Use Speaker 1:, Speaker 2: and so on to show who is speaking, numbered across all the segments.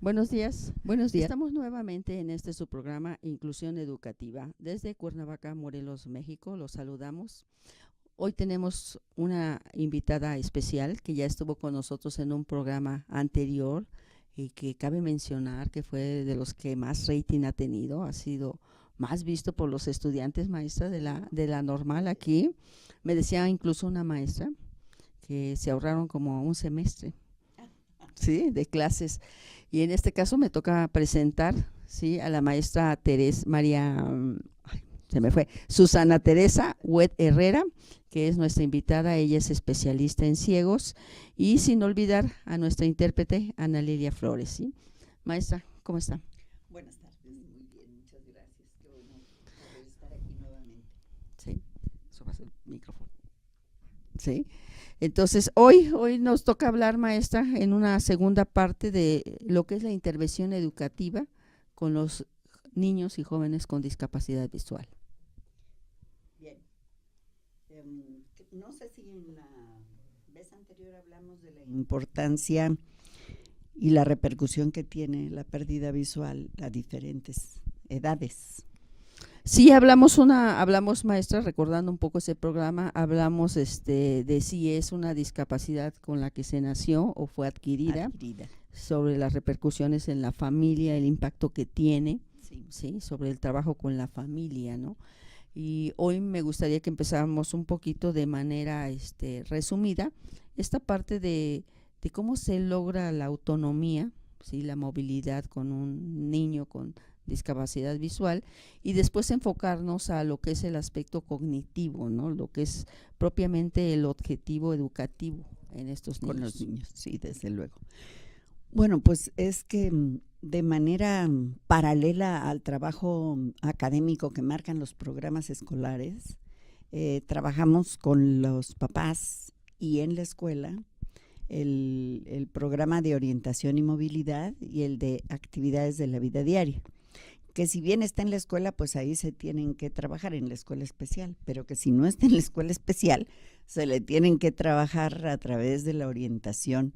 Speaker 1: Buenos días.
Speaker 2: Buenos días.
Speaker 1: Estamos nuevamente en este su programa Inclusión Educativa. Desde Cuernavaca, Morelos, México, los saludamos. Hoy tenemos una invitada especial que ya estuvo con nosotros en un programa anterior y que cabe mencionar que fue de los que más rating ha tenido, ha sido más visto por los estudiantes, maestra de la normal aquí. Me decía incluso una maestra que se ahorraron como un semestre, ¿sí?, de clases. Y en este caso me toca presentar, ¿sí?, a la maestra se me fue, Susana Teresa Huet Herrera, que es nuestra invitada. Ella es especialista en ciegos, y sin olvidar a nuestra intérprete Ana Lilia Flores, ¿sí? Maestra, ¿cómo está?
Speaker 2: Buenas tardes, muy bien, muchas gracias. Qué bueno poder estar aquí nuevamente.
Speaker 1: Sí, eso va a ser el micrófono. Sí. Entonces, hoy nos toca hablar, maestra, en una segunda parte de lo que es la intervención educativa con los niños y jóvenes con discapacidad visual.
Speaker 2: Bien. No sé si en la vez anterior hablamos de la importancia y la repercusión que tiene la pérdida visual a diferentes edades.
Speaker 1: Sí, hablamos, maestra, recordando un poco ese programa, hablamos de si es una discapacidad con la que se nació o fue adquirida, sobre las repercusiones en la familia, el impacto que tiene, sí, sobre el trabajo con la familia, ¿no? Y hoy me gustaría que empezáramos un poquito de manera resumida esta parte de cómo se logra la autonomía, ¿sí?, la movilidad con un niño con discapacidad visual, y después enfocarnos a lo que es el aspecto cognitivo, ¿no?, lo que es propiamente el objetivo educativo en estos niños.
Speaker 2: Con los niños, sí, desde luego. Bueno, pues es que de manera paralela al trabajo académico que marcan los programas escolares, trabajamos con los papás y en la escuela el programa de orientación y movilidad y el de actividades de la vida diaria, que si bien está en la escuela, pues ahí se tienen que trabajar en la escuela especial, pero que si no está en la escuela especial, se le tienen que trabajar a través de la orientación,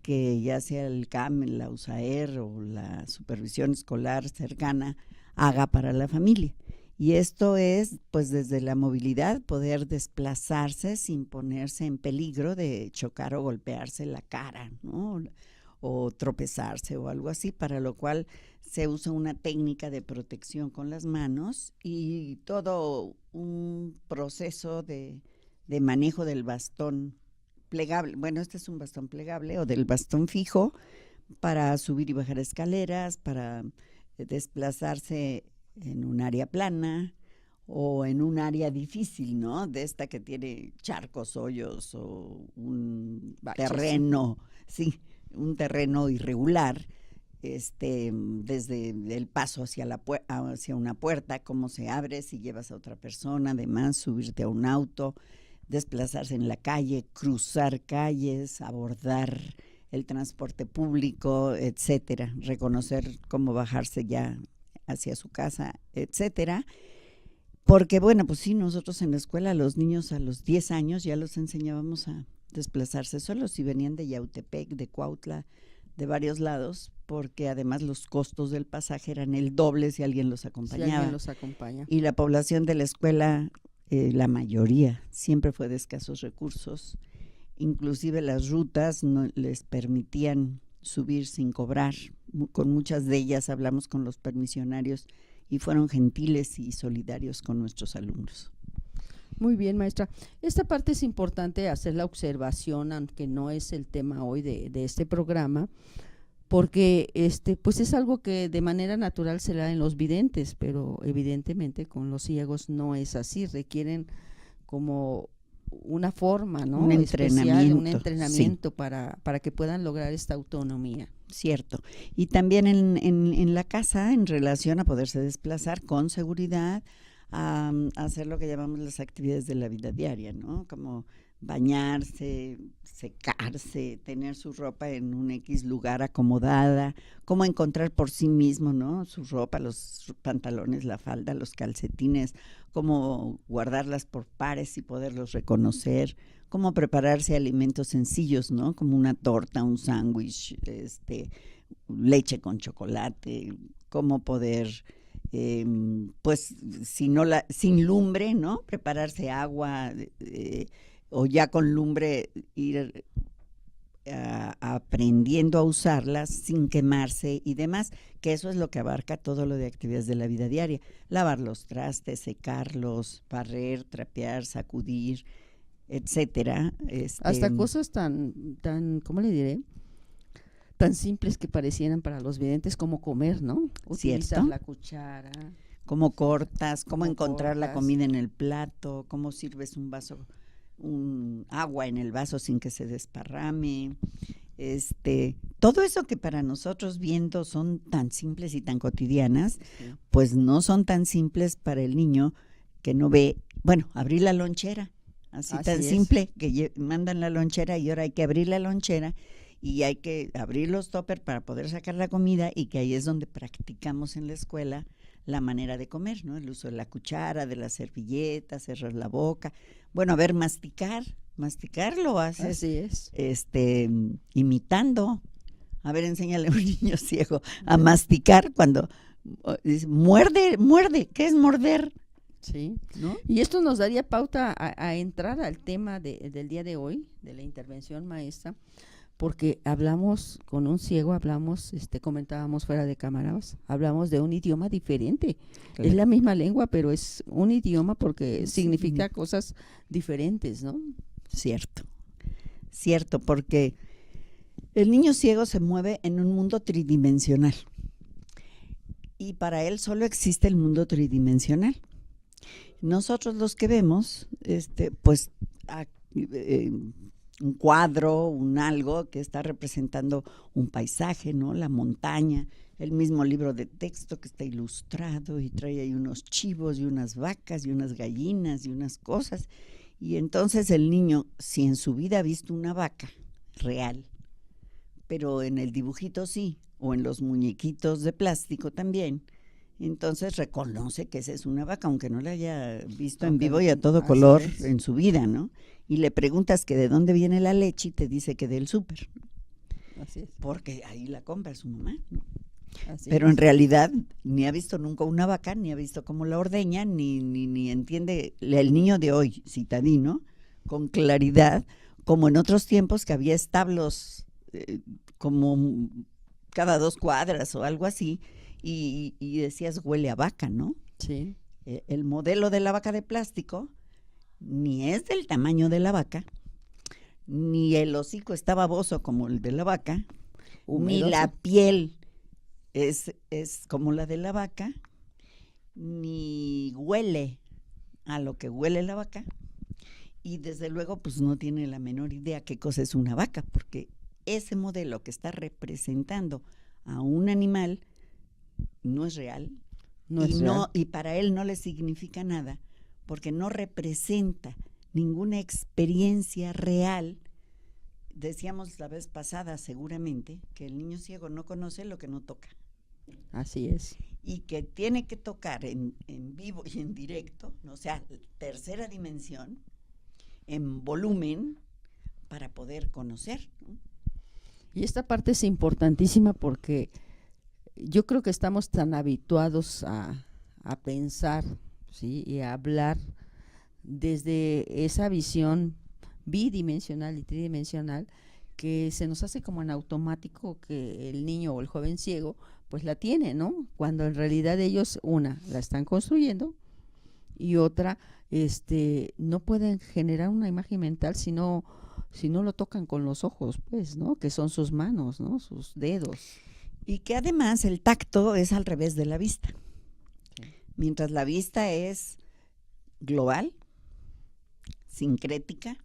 Speaker 2: que ya sea el CAM, la USAER o la supervisión escolar cercana haga para la familia. Y esto es, pues, desde la movilidad, poder desplazarse sin ponerse en peligro de chocar o golpearse la cara, ¿no?, o tropezarse o algo así, para lo cual se usa una técnica de protección con las manos y todo un proceso de manejo del bastón plegable. Bueno, este es un bastón plegable o del bastón fijo para subir y bajar escaleras, para desplazarse en un área plana o en un área difícil, ¿no?, de esta que tiene charcos, hoyos o un terreno, sí, un terreno irregular, desde el paso hacia una puerta, cómo se abre, si llevas a otra persona, además subirte a un auto, desplazarse en la calle, cruzar calles, abordar el transporte público, etcétera, reconocer cómo bajarse ya hacia su casa, etcétera. Porque bueno, pues sí, nosotros en la escuela a los niños a los 10 años ya los enseñábamos a desplazarse solos, si venían de Yautepec, de Cuautla, de varios lados, porque además los costos del pasaje eran el doble si alguien los acompañaba.
Speaker 1: Si alguien los acompaña.
Speaker 2: Y la población de la escuela, la mayoría, siempre fue de escasos recursos. Inclusive las rutas no les permitían subir sin cobrar. Con muchas de ellas hablamos con los permisionarios y fueron gentiles y solidarios con nuestros alumnos.
Speaker 1: Muy bien, maestra. Esta parte es importante hacer la observación, aunque no es el tema hoy de este programa, porque pues es algo que de manera natural se da en los videntes, pero evidentemente con los ciegos no es así, requieren como una forma, ¿no?,
Speaker 2: un
Speaker 1: entrenamiento,
Speaker 2: sí,
Speaker 1: para que puedan lograr esta autonomía.
Speaker 2: Cierto. Y también en la casa, en relación a poderse desplazar con seguridad, a hacer lo que llamamos las actividades de la vida diaria, ¿no?, como bañarse, secarse, tener su ropa en un X lugar acomodada, cómo encontrar por sí mismo, ¿no?, su ropa, los pantalones, la falda, los calcetines, cómo guardarlas por pares y poderlos reconocer, cómo prepararse alimentos sencillos, ¿no?, como una torta, un sándwich, leche con chocolate, cómo poder, pues, si no sin lumbre, ¿no? Prepararse agua, o ya con lumbre ir aprendiendo a usarlas sin quemarse y demás, que eso es lo que abarca todo lo de actividades de la vida diaria: lavar los trastes, secarlos, barrer, trapear, sacudir, etcétera.
Speaker 1: Hasta cosas ¿cómo le diré? Tan simples que parecieran para los videntes, como comer, ¿no? Utilizar
Speaker 2: ¿cierto?
Speaker 1: la cuchara.
Speaker 2: Cómo cortas, cómo encontrar la
Speaker 1: cortas.
Speaker 2: comida en el plato, cómo sirves agua en el vaso sin que se desparrame. Todo eso que para nosotros viendo son tan simples y tan cotidianas,
Speaker 1: Sí.
Speaker 2: pues no son tan simples para el niño que no ve. Bueno, abrir la lonchera, así tan
Speaker 1: es.
Speaker 2: simple, que mandan la lonchera y ahora hay que abrir la lonchera y hay que abrir los toppers para poder sacar la comida, y que ahí es donde practicamos en la escuela la manera de comer, ¿no? El uso de la cuchara, de la servilleta, cerrar la boca. Bueno, a ver, masticar lo haces.
Speaker 1: Así es.
Speaker 2: Imitando. A ver, enséñale a un niño ciego a masticar cuando dice, muerde, ¿qué es morder?
Speaker 1: Sí,
Speaker 2: ¿no?
Speaker 1: Y esto nos daría pauta a entrar al tema del día de hoy, de la intervención maestra, porque hablamos con un ciego, comentábamos fuera de cámaras, hablamos de un idioma diferente. Claro. Es la misma lengua, pero es un idioma porque significa cosas diferentes, ¿no?
Speaker 2: Cierto, porque el niño ciego se mueve en un mundo tridimensional y para él solo existe el mundo tridimensional. Nosotros los que vemos, pues un cuadro, un algo que está representando un paisaje, ¿no? La montaña, el mismo libro de texto que está ilustrado y trae ahí unos chivos y unas vacas y unas gallinas y unas cosas. Y entonces el niño, si en su vida ha visto una vaca real, pero en el dibujito sí, o en los muñequitos de plástico también, entonces reconoce que esa es una vaca, aunque no la haya visto en vivo y a todo color en su vida, ¿no? Y le preguntas que de dónde viene la leche y te dice que del súper.
Speaker 1: Así es.
Speaker 2: Porque ahí la compra su mamá, ¿no?
Speaker 1: Así
Speaker 2: Pero
Speaker 1: es.
Speaker 2: En realidad ni ha visto nunca una vaca, ni ha visto cómo la ordeña, ni entiende el niño de hoy, citadino, con claridad, como en otros tiempos que había establos como cada 2 cuadras o algo así, y decías huele a vaca, ¿no?
Speaker 1: Sí.
Speaker 2: El modelo de la vaca de plástico ni es del tamaño de la vaca, ni el hocico está baboso como el de la vaca, ni la piel es como la de la vaca, ni huele a lo que huele la vaca, y desde luego pues no tiene la menor idea qué cosa es una vaca, porque ese modelo que está representando a un animal no es real, y para él no le significa nada, porque no representa ninguna experiencia real. Decíamos la vez pasada seguramente que el niño ciego no conoce lo que no toca.
Speaker 1: Así es.
Speaker 2: Y que tiene que tocar en vivo y en directo, o sea, tercera dimensión, en volumen, para poder conocer, ¿no?
Speaker 1: Y esta parte es importantísima porque yo creo que estamos tan habituados a pensar, ¿sí? Y a hablar desde esa visión bidimensional y tridimensional, que se nos hace como en automático que el niño o el joven ciego pues la tiene, ¿no? Cuando en realidad ellos, una, la están construyendo, y otra, no pueden generar una imagen mental si no lo tocan con los ojos, pues, ¿no? Que son sus manos, ¿no? Sus dedos.
Speaker 2: Y que además el tacto es al revés de la vista. Okay. Mientras la vista es global, sincrética,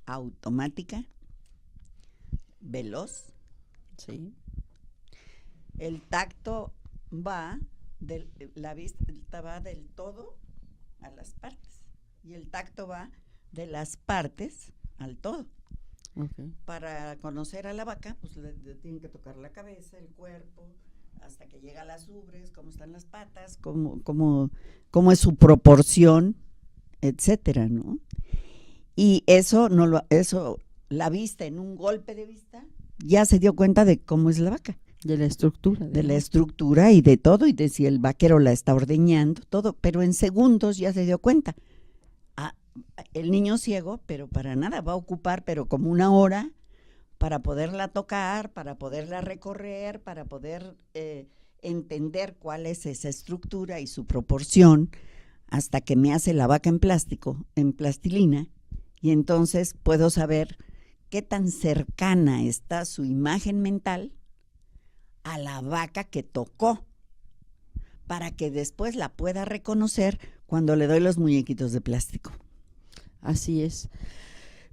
Speaker 2: automática, veloz.
Speaker 1: Sí.
Speaker 2: El tacto la vista va del todo a las partes, y el tacto va de las partes al todo.
Speaker 1: Okay.
Speaker 2: Para conocer a la vaca, pues le tienen que tocar la cabeza, el cuerpo, hasta que llega a las ubres, cómo están las patas, cómo es su proporción, etcétera, ¿no? Y eso la vista en un golpe de vista ya se dio cuenta de cómo es la vaca.
Speaker 1: De la estructura.
Speaker 2: De la estructura y de todo, y de si el vaquero la está ordeñando, todo, pero en segundos ya se dio cuenta. El niño ciego, pero para nada, va a ocupar, pero como una hora para poderla tocar, para poderla recorrer, para poder entender cuál es esa estructura y su proporción, hasta que me hace la vaca en plástico, en plastilina, y entonces puedo saber qué tan cercana está su imagen mental a la vaca que tocó, para que después la pueda reconocer cuando le doy los muñequitos de plástico.
Speaker 1: Así es.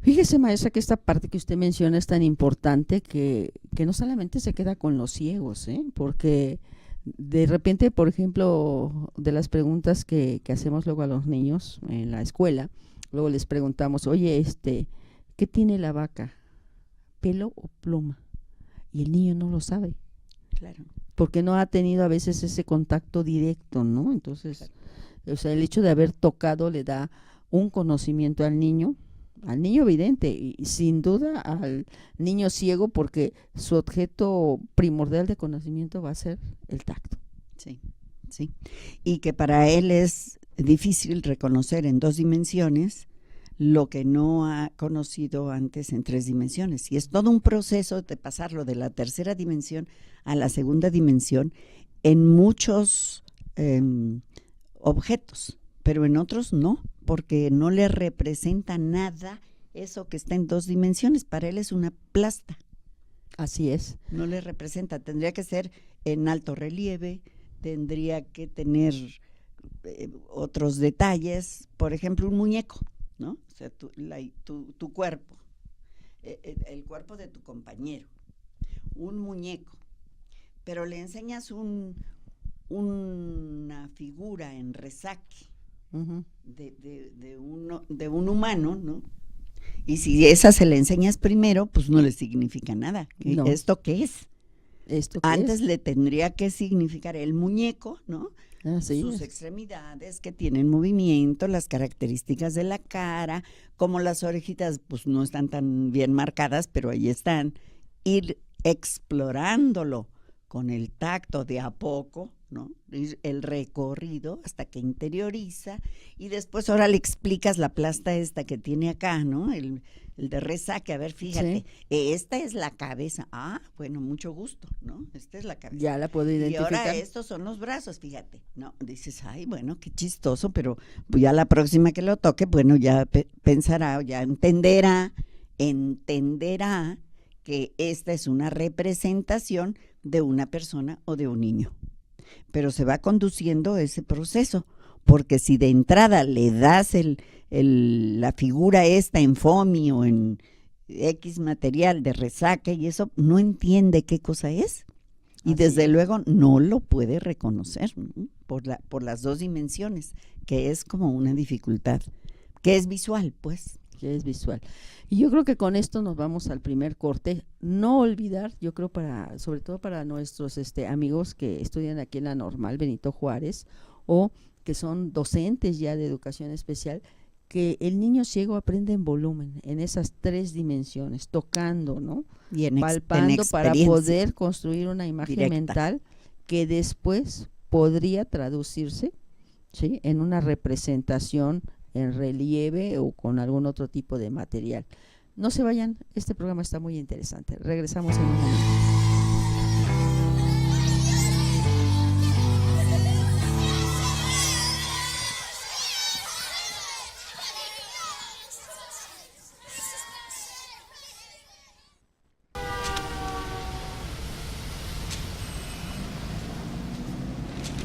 Speaker 1: Fíjese, maestra, que esta parte que usted menciona es tan importante que no solamente se queda con los ciegos, porque de repente, por ejemplo, de las preguntas que hacemos luego a los niños en la escuela, luego les preguntamos, oye, ¿qué tiene la vaca? ¿Pelo o pluma? Y el niño no lo sabe.
Speaker 2: Claro.
Speaker 1: Porque no ha tenido a veces ese contacto directo, ¿no? Entonces, claro. O sea, el hecho de haber tocado le da un conocimiento al niño evidente, y sin duda al niño ciego, porque su objeto primordial de conocimiento va a ser el tacto.
Speaker 2: Sí, sí. Y que para él es difícil reconocer en 2 dimensiones lo que no ha conocido antes en 3 dimensiones. Y es todo un proceso de pasarlo de la tercera dimensión a la segunda dimensión en muchos objetos, pero en otros no, porque no le representa nada eso que está en 2 dimensiones. Para él es una plasta.
Speaker 1: Así es.
Speaker 2: No le representa, tendría que ser en alto relieve, tendría que tener otros detalles, por ejemplo, un muñeco, ¿no? O sea, tu cuerpo, el cuerpo de tu compañero, un muñeco, pero le enseñas una figura en resaque de un humano, ¿no? Y si esa se le enseñas primero, pues no le significa nada. No. ¿Esto qué es? Antes le tendría que significar el muñeco, ¿no? Sus extremidades que tienen movimiento, las características de la cara, como las orejitas pues no están tan bien marcadas, pero ahí están. Ir explorándolo con el tacto de a poco, ¿no? El recorrido hasta que interioriza, y después ahora le explicas la plasta esta que tiene acá, ¿no? El de resaque, a ver, fíjate, esta es la cabeza. Bueno, mucho gusto, ¿no? Esta es la cabeza.
Speaker 1: Ya la puedo identificar.
Speaker 2: Y ahora estos son los brazos, fíjate, ¿no? Dices, bueno, qué chistoso, pero pues ya la próxima que lo toque, bueno, ya pensará, ya entenderá que esta es una representación de una persona o de un niño. Pero se va conduciendo ese proceso, porque si de entrada le das la figura esta en FOMI o en X material de resaque y eso, no entiende qué cosa es. Y desde luego no lo puede reconocer, ¿no? por las 2 dimensiones, que es como una dificultad, que es visual, pues.
Speaker 1: Que es visual. Y yo creo que con esto nos vamos al primer corte. No olvidar, yo creo sobre todo para nuestros amigos que estudian aquí en la Normal Benito Juárez o que son docentes ya de educación especial, que el niño ciego aprende en volumen, en esas 3 dimensiones, tocando, ¿no? Y palpando para poder construir una imagen directa, mental que después podría traducirse, ¿sí?, en una representación en relieve o con algún otro tipo de material. No se vayan, este programa está muy interesante. Regresamos en un momento.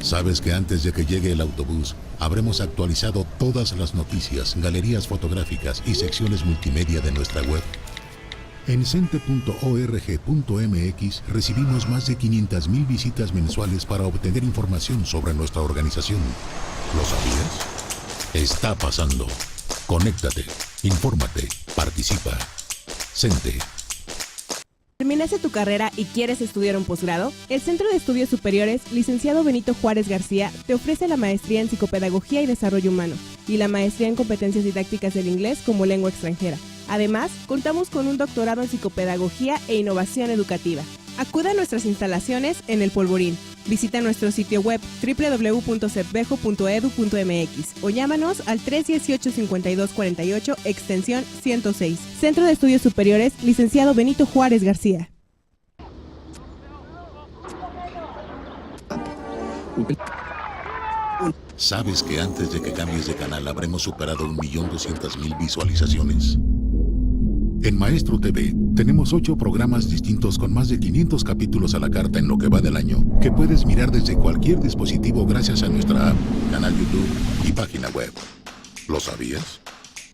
Speaker 3: Sabes que antes de que llegue el autobús, habremos actualizado todas las noticias, galerías fotográficas y secciones multimedia de nuestra web. En cente.org.mx recibimos más de 500,000 visitas mensuales para obtener información sobre nuestra organización. ¿Lo sabías? Está pasando. Conéctate, infórmate, participa. Cente.
Speaker 4: ¿Terminaste tu carrera y quieres estudiar un posgrado? El Centro de Estudios Superiores, Licenciado Benito Juárez García, te ofrece la maestría en Psicopedagogía y Desarrollo Humano y la maestría en Competencias Didácticas del Inglés como Lengua Extranjera. Además, contamos con un doctorado en psicopedagogía e innovación educativa. Acuda a nuestras instalaciones en El Polvorín. Visita nuestro sitio web www.cetvejo.edu.mx o llámanos al 318-5248, extensión 106. Centro de Estudios Superiores, licenciado Benito Juárez García.
Speaker 3: ¿Sabes que antes de que cambies de canal habremos superado 1.200.000 visualizaciones? En Maestro TV tenemos 8 programas distintos con más de 500 capítulos a la carta en lo que va del año, que puedes mirar desde cualquier dispositivo gracias a nuestra app, canal YouTube y página web. ¿Lo sabías?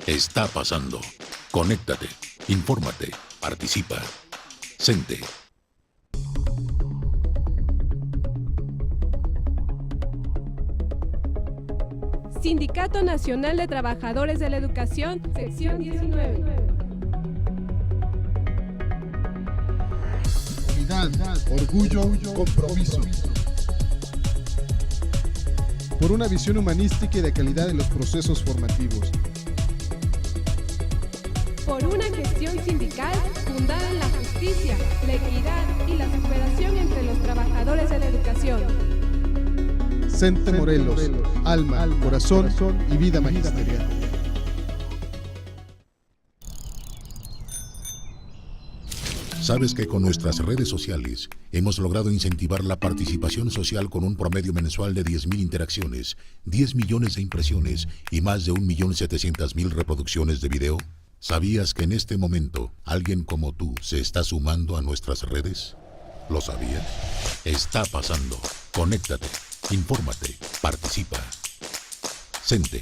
Speaker 3: Está pasando. Conéctate, infórmate, participa. Sente.
Speaker 5: Sindicato Nacional de Trabajadores de la Educación, sección 19.
Speaker 6: Unidad, orgullo, compromiso. Por una visión humanística y de calidad en los procesos formativos.
Speaker 5: Por una gestión sindical fundada en la justicia, la equidad y la superación entre los trabajadores de la educación.
Speaker 6: CENTE Morelos, alma, corazón y vida magisterial.
Speaker 3: ¿Sabes que con nuestras redes sociales hemos logrado incentivar la participación social con un promedio mensual de 10.000 interacciones, 10 millones de impresiones y más de 1.700.000 reproducciones de video? ¿Sabías que en este momento alguien como tú se está sumando a nuestras redes? ¿Lo sabías? Está pasando. Conéctate, infórmate, participa. Sente.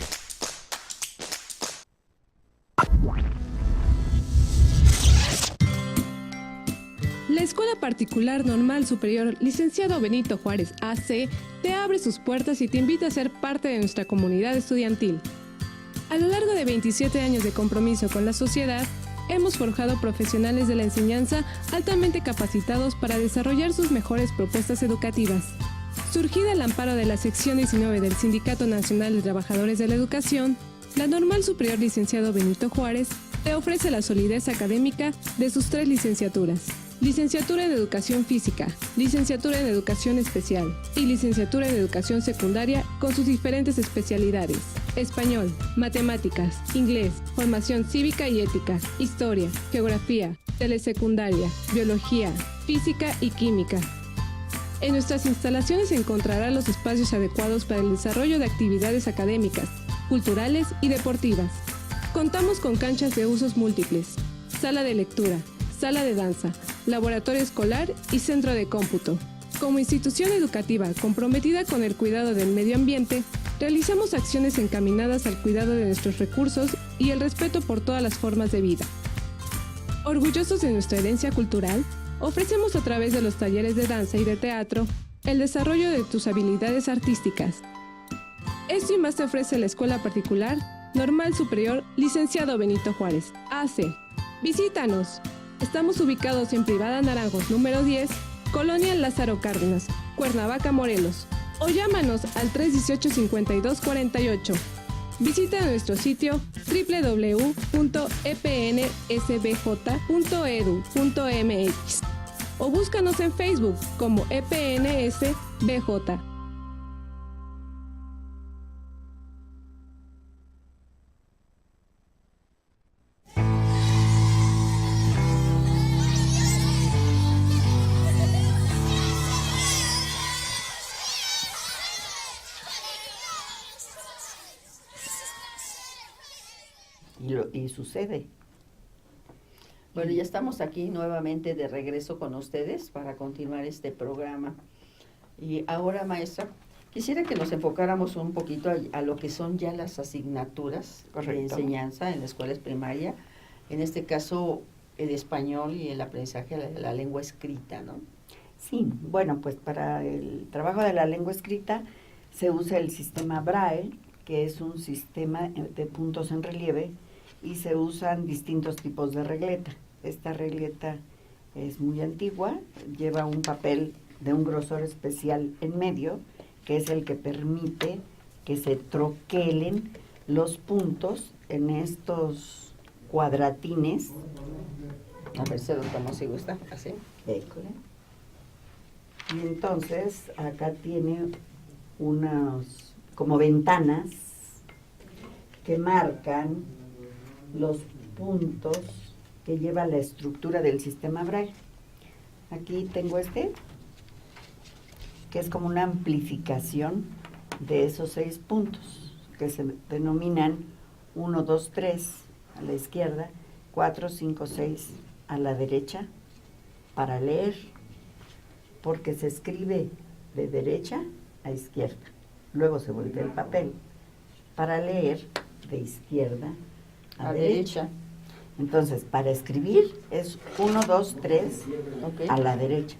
Speaker 5: La Escuela Particular Normal Superior Licenciado Benito Juárez AC te abre sus puertas y te invita a ser parte de nuestra comunidad estudiantil. A lo largo de 27 años de compromiso con la sociedad, hemos forjado profesionales de la enseñanza altamente capacitados para desarrollar sus mejores propuestas educativas. Surgida al amparo de la sección 19 del Sindicato Nacional de Trabajadores de la Educación, la Normal Superior Licenciado Benito Juárez te ofrece la solidez académica de sus 3 licenciaturas: Licenciatura en Educación Física, Licenciatura en Educación Especial y Licenciatura en Educación Secundaria con sus diferentes especialidades: Español, Matemáticas, Inglés, Formación Cívica y Ética, Historia, Geografía, Telesecundaria, Biología, Física y Química. En nuestras instalaciones encontrará los espacios adecuados para el desarrollo de actividades académicas, culturales y deportivas. Contamos con canchas de usos múltiples, sala de lectura, sala de danza, laboratorio escolar y centro de cómputo. Como institución educativa comprometida con el cuidado del medio ambiente, realizamos acciones encaminadas al cuidado de nuestros recursos y el respeto por todas las formas de vida. Orgullosos de nuestra herencia cultural, ofrecemos a través de los talleres de danza y de teatro el desarrollo de tus habilidades artísticas. Esto y más te ofrece la Escuela Particular Normal Superior Licenciado Benito Juárez, AC. Visítanos. Estamos ubicados en Privada Naranjos número 10, Colonia Lázaro Cárdenas, Cuernavaca, Morelos. O llámanos al 318-5248. Visita nuestro sitio www.epnsbj.edu.mx o búscanos en Facebook como EPNSBJ.
Speaker 2: Y sucede.
Speaker 1: Bueno, ya estamos aquí nuevamente de regreso con ustedes para continuar este programa. Y ahora, maestra, quisiera que nos enfocáramos un poquito a lo que son ya las asignaturas de enseñanza en las escuelas primarias. En este caso, el español y el aprendizaje de la lengua escrita, ¿no?
Speaker 2: Sí, bueno, pues para el trabajo de la lengua escrita se usa el sistema Braille, que es un sistema de puntos en relieve, y se usan distintos tipos de regleta. Esta regleta es muy antigua, lleva un papel de un grosor especial en medio, que es el que permite que se troquelen los puntos en estos cuadratines.
Speaker 1: A ver, se lo tomo si gusta, así.
Speaker 2: École. Y entonces acá tiene unas como ventanas que marcan los puntos que lleva la estructura del sistema Braille. Aquí tengo que es como una amplificación de esos 6 puntos, que se denominan 1, 2, 3 a la izquierda, 4, 5, 6 a la derecha, para leer, porque se escribe de derecha a izquierda. Luego se vuelve el papel para leer de izquierda a derecha. Entonces, para escribir es 1, 2, 3 a la derecha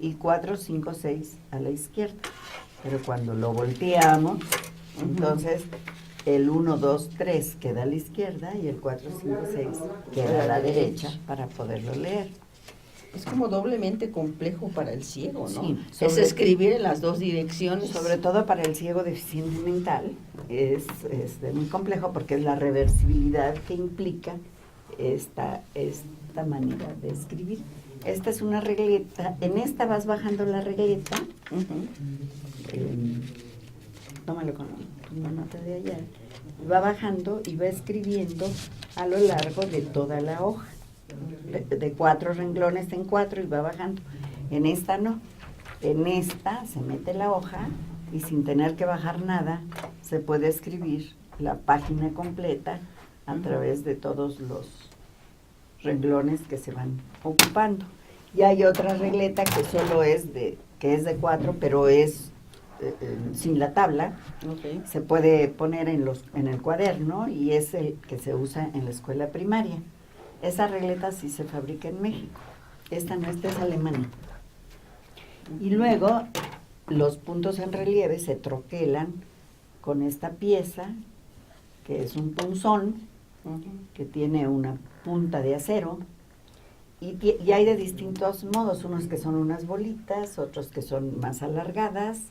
Speaker 2: y 4, 5, 6 a la izquierda. Pero cuando lo volteamos, entonces el 1, 2, 3 queda a la izquierda y el 4, 5, 6 queda a la derecha para poderlo leer.
Speaker 1: Es como doblemente complejo para el ciego, ¿no?
Speaker 2: Sí,
Speaker 1: es escribir en las dos direcciones.
Speaker 2: Sobre todo para el ciego deficiente mental es muy complejo porque es la reversibilidad que implica esta manera de escribir. Esta es una regleta, en esta vas bajando la regleta, tómalo con la nota de allá, va bajando y va escribiendo a lo largo de toda la hoja, de 4 renglones en 4 y va bajando. En esta no, en esta se mete la hoja y sin tener que bajar nada se puede escribir la página completa a través de todos los renglones que se van ocupando. Y hay otra regleta que solo es de 4, pero es sin la tabla.
Speaker 1: Okay.
Speaker 2: Se puede poner en el cuaderno y es el que se usa en la escuela primaria. Esa regleta sí se fabrica en México. Esta no, esta es alemana. Y luego los puntos en relieve se troquelan con esta pieza, que es un punzón, que tiene una punta de acero, y hay de distintos modos, unos que son unas bolitas, otros que son más alargadas,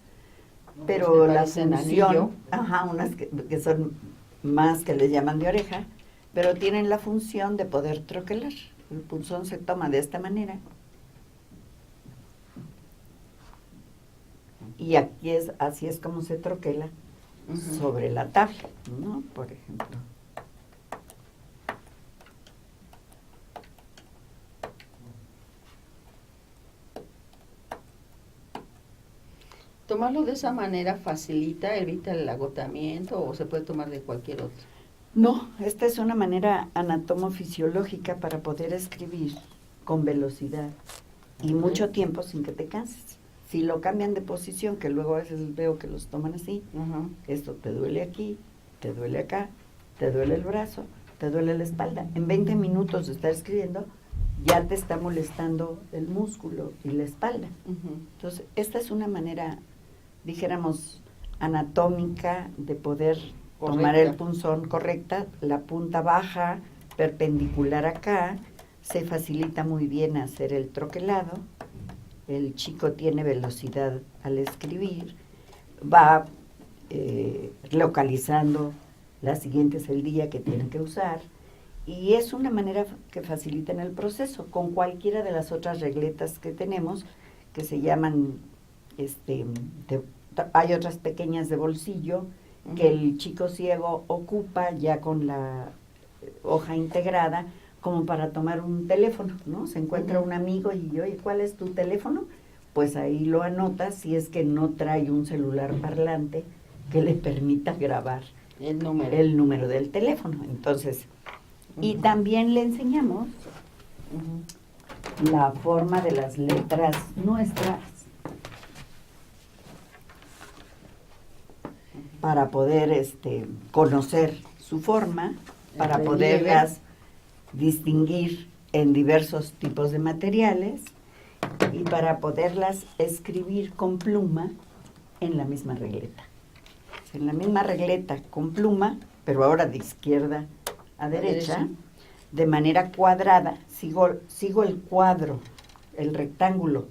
Speaker 2: pero la función, unas que son más, que le llaman de oreja, pero tienen la función de poder troquelar. El punzón se toma de esta manera, y así es como se troquela sobre la tabla, ¿no? Por ejemplo.
Speaker 1: ¿Tomarlo de esa manera facilita, evita el agotamiento o se puede tomar de cualquier otro?
Speaker 2: No, esta es una manera anatomofisiológica para poder escribir con velocidad y mucho tiempo sin que te canses. Si lo cambian de posición, que luego a veces veo que los toman así, esto te duele aquí, te duele acá, te duele el brazo, te duele la espalda. En 20 minutos de estar escribiendo, ya te está molestando el músculo y la espalda. Entonces, esta es una manera, dijéramos, anatómica de poder tomar el punzón correcta, la punta baja, perpendicular acá, se facilita muy bien hacer el troquelado, el chico tiene velocidad al escribir, va localizando las siguientes el día que tiene que usar, y es una manera que facilita en el proceso, con cualquiera de las otras regletas que tenemos, que se llaman, hay otras pequeñas de bolsillo, que el chico ciego ocupa ya con la hoja integrada, como para tomar un teléfono, ¿no? Se encuentra un amigo y, oye, ¿cuál es tu teléfono? Pues ahí lo anota, si es que no trae un celular parlante que le permita grabar el número del teléfono. Entonces, y también le enseñamos la forma de las letras nuestras para poder conocer su forma, para poderlas distinguir en diversos tipos de materiales y para poderlas escribir con pluma en la misma regleta. En la misma regleta con pluma, pero ahora de izquierda a derecha, de manera cuadrada, sigo el cuadro, el rectángulo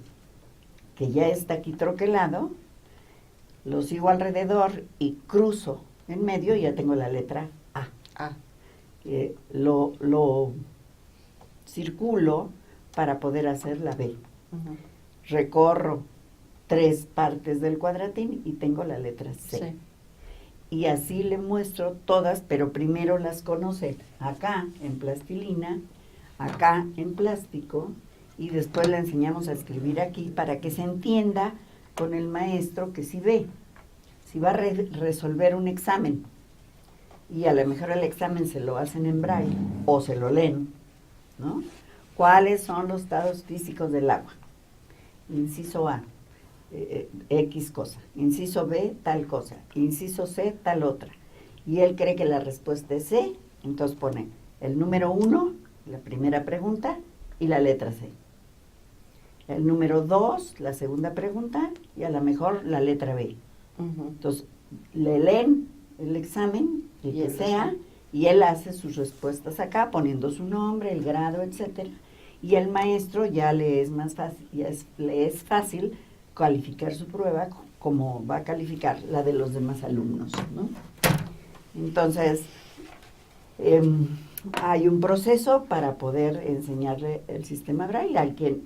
Speaker 2: que ya está aquí troquelado, lo sigo alrededor y cruzo en medio y ya tengo la letra A. lo circulo para poder hacer la B. Recorro 3 partes del cuadratín y tengo la letra C.
Speaker 1: Sí.
Speaker 2: Y así le muestro todas, pero primero las conoce acá en plastilina, acá en plástico, y después le enseñamos a escribir aquí para que se entienda con el maestro que si ve, si va a resolver un examen, y a lo mejor el examen se lo hacen en braille o se lo leen, ¿no? ¿Cuáles son los estados físicos del agua? Inciso A, X cosa. Inciso B, tal cosa. Inciso C, tal otra. Y él cree que la respuesta es C, entonces pone el número 1, la primera pregunta, y la letra C. El número 2, la segunda pregunta, y a lo mejor la letra B. Entonces, le leen el examen, el que sea, y él hace sus respuestas acá, poniendo su nombre, el grado, etcétera. Y el maestro ya le es más fácil, le es fácil calificar su prueba como va a calificar la de los demás alumnos, ¿no? Entonces, hay un proceso para poder enseñarle el sistema Braille.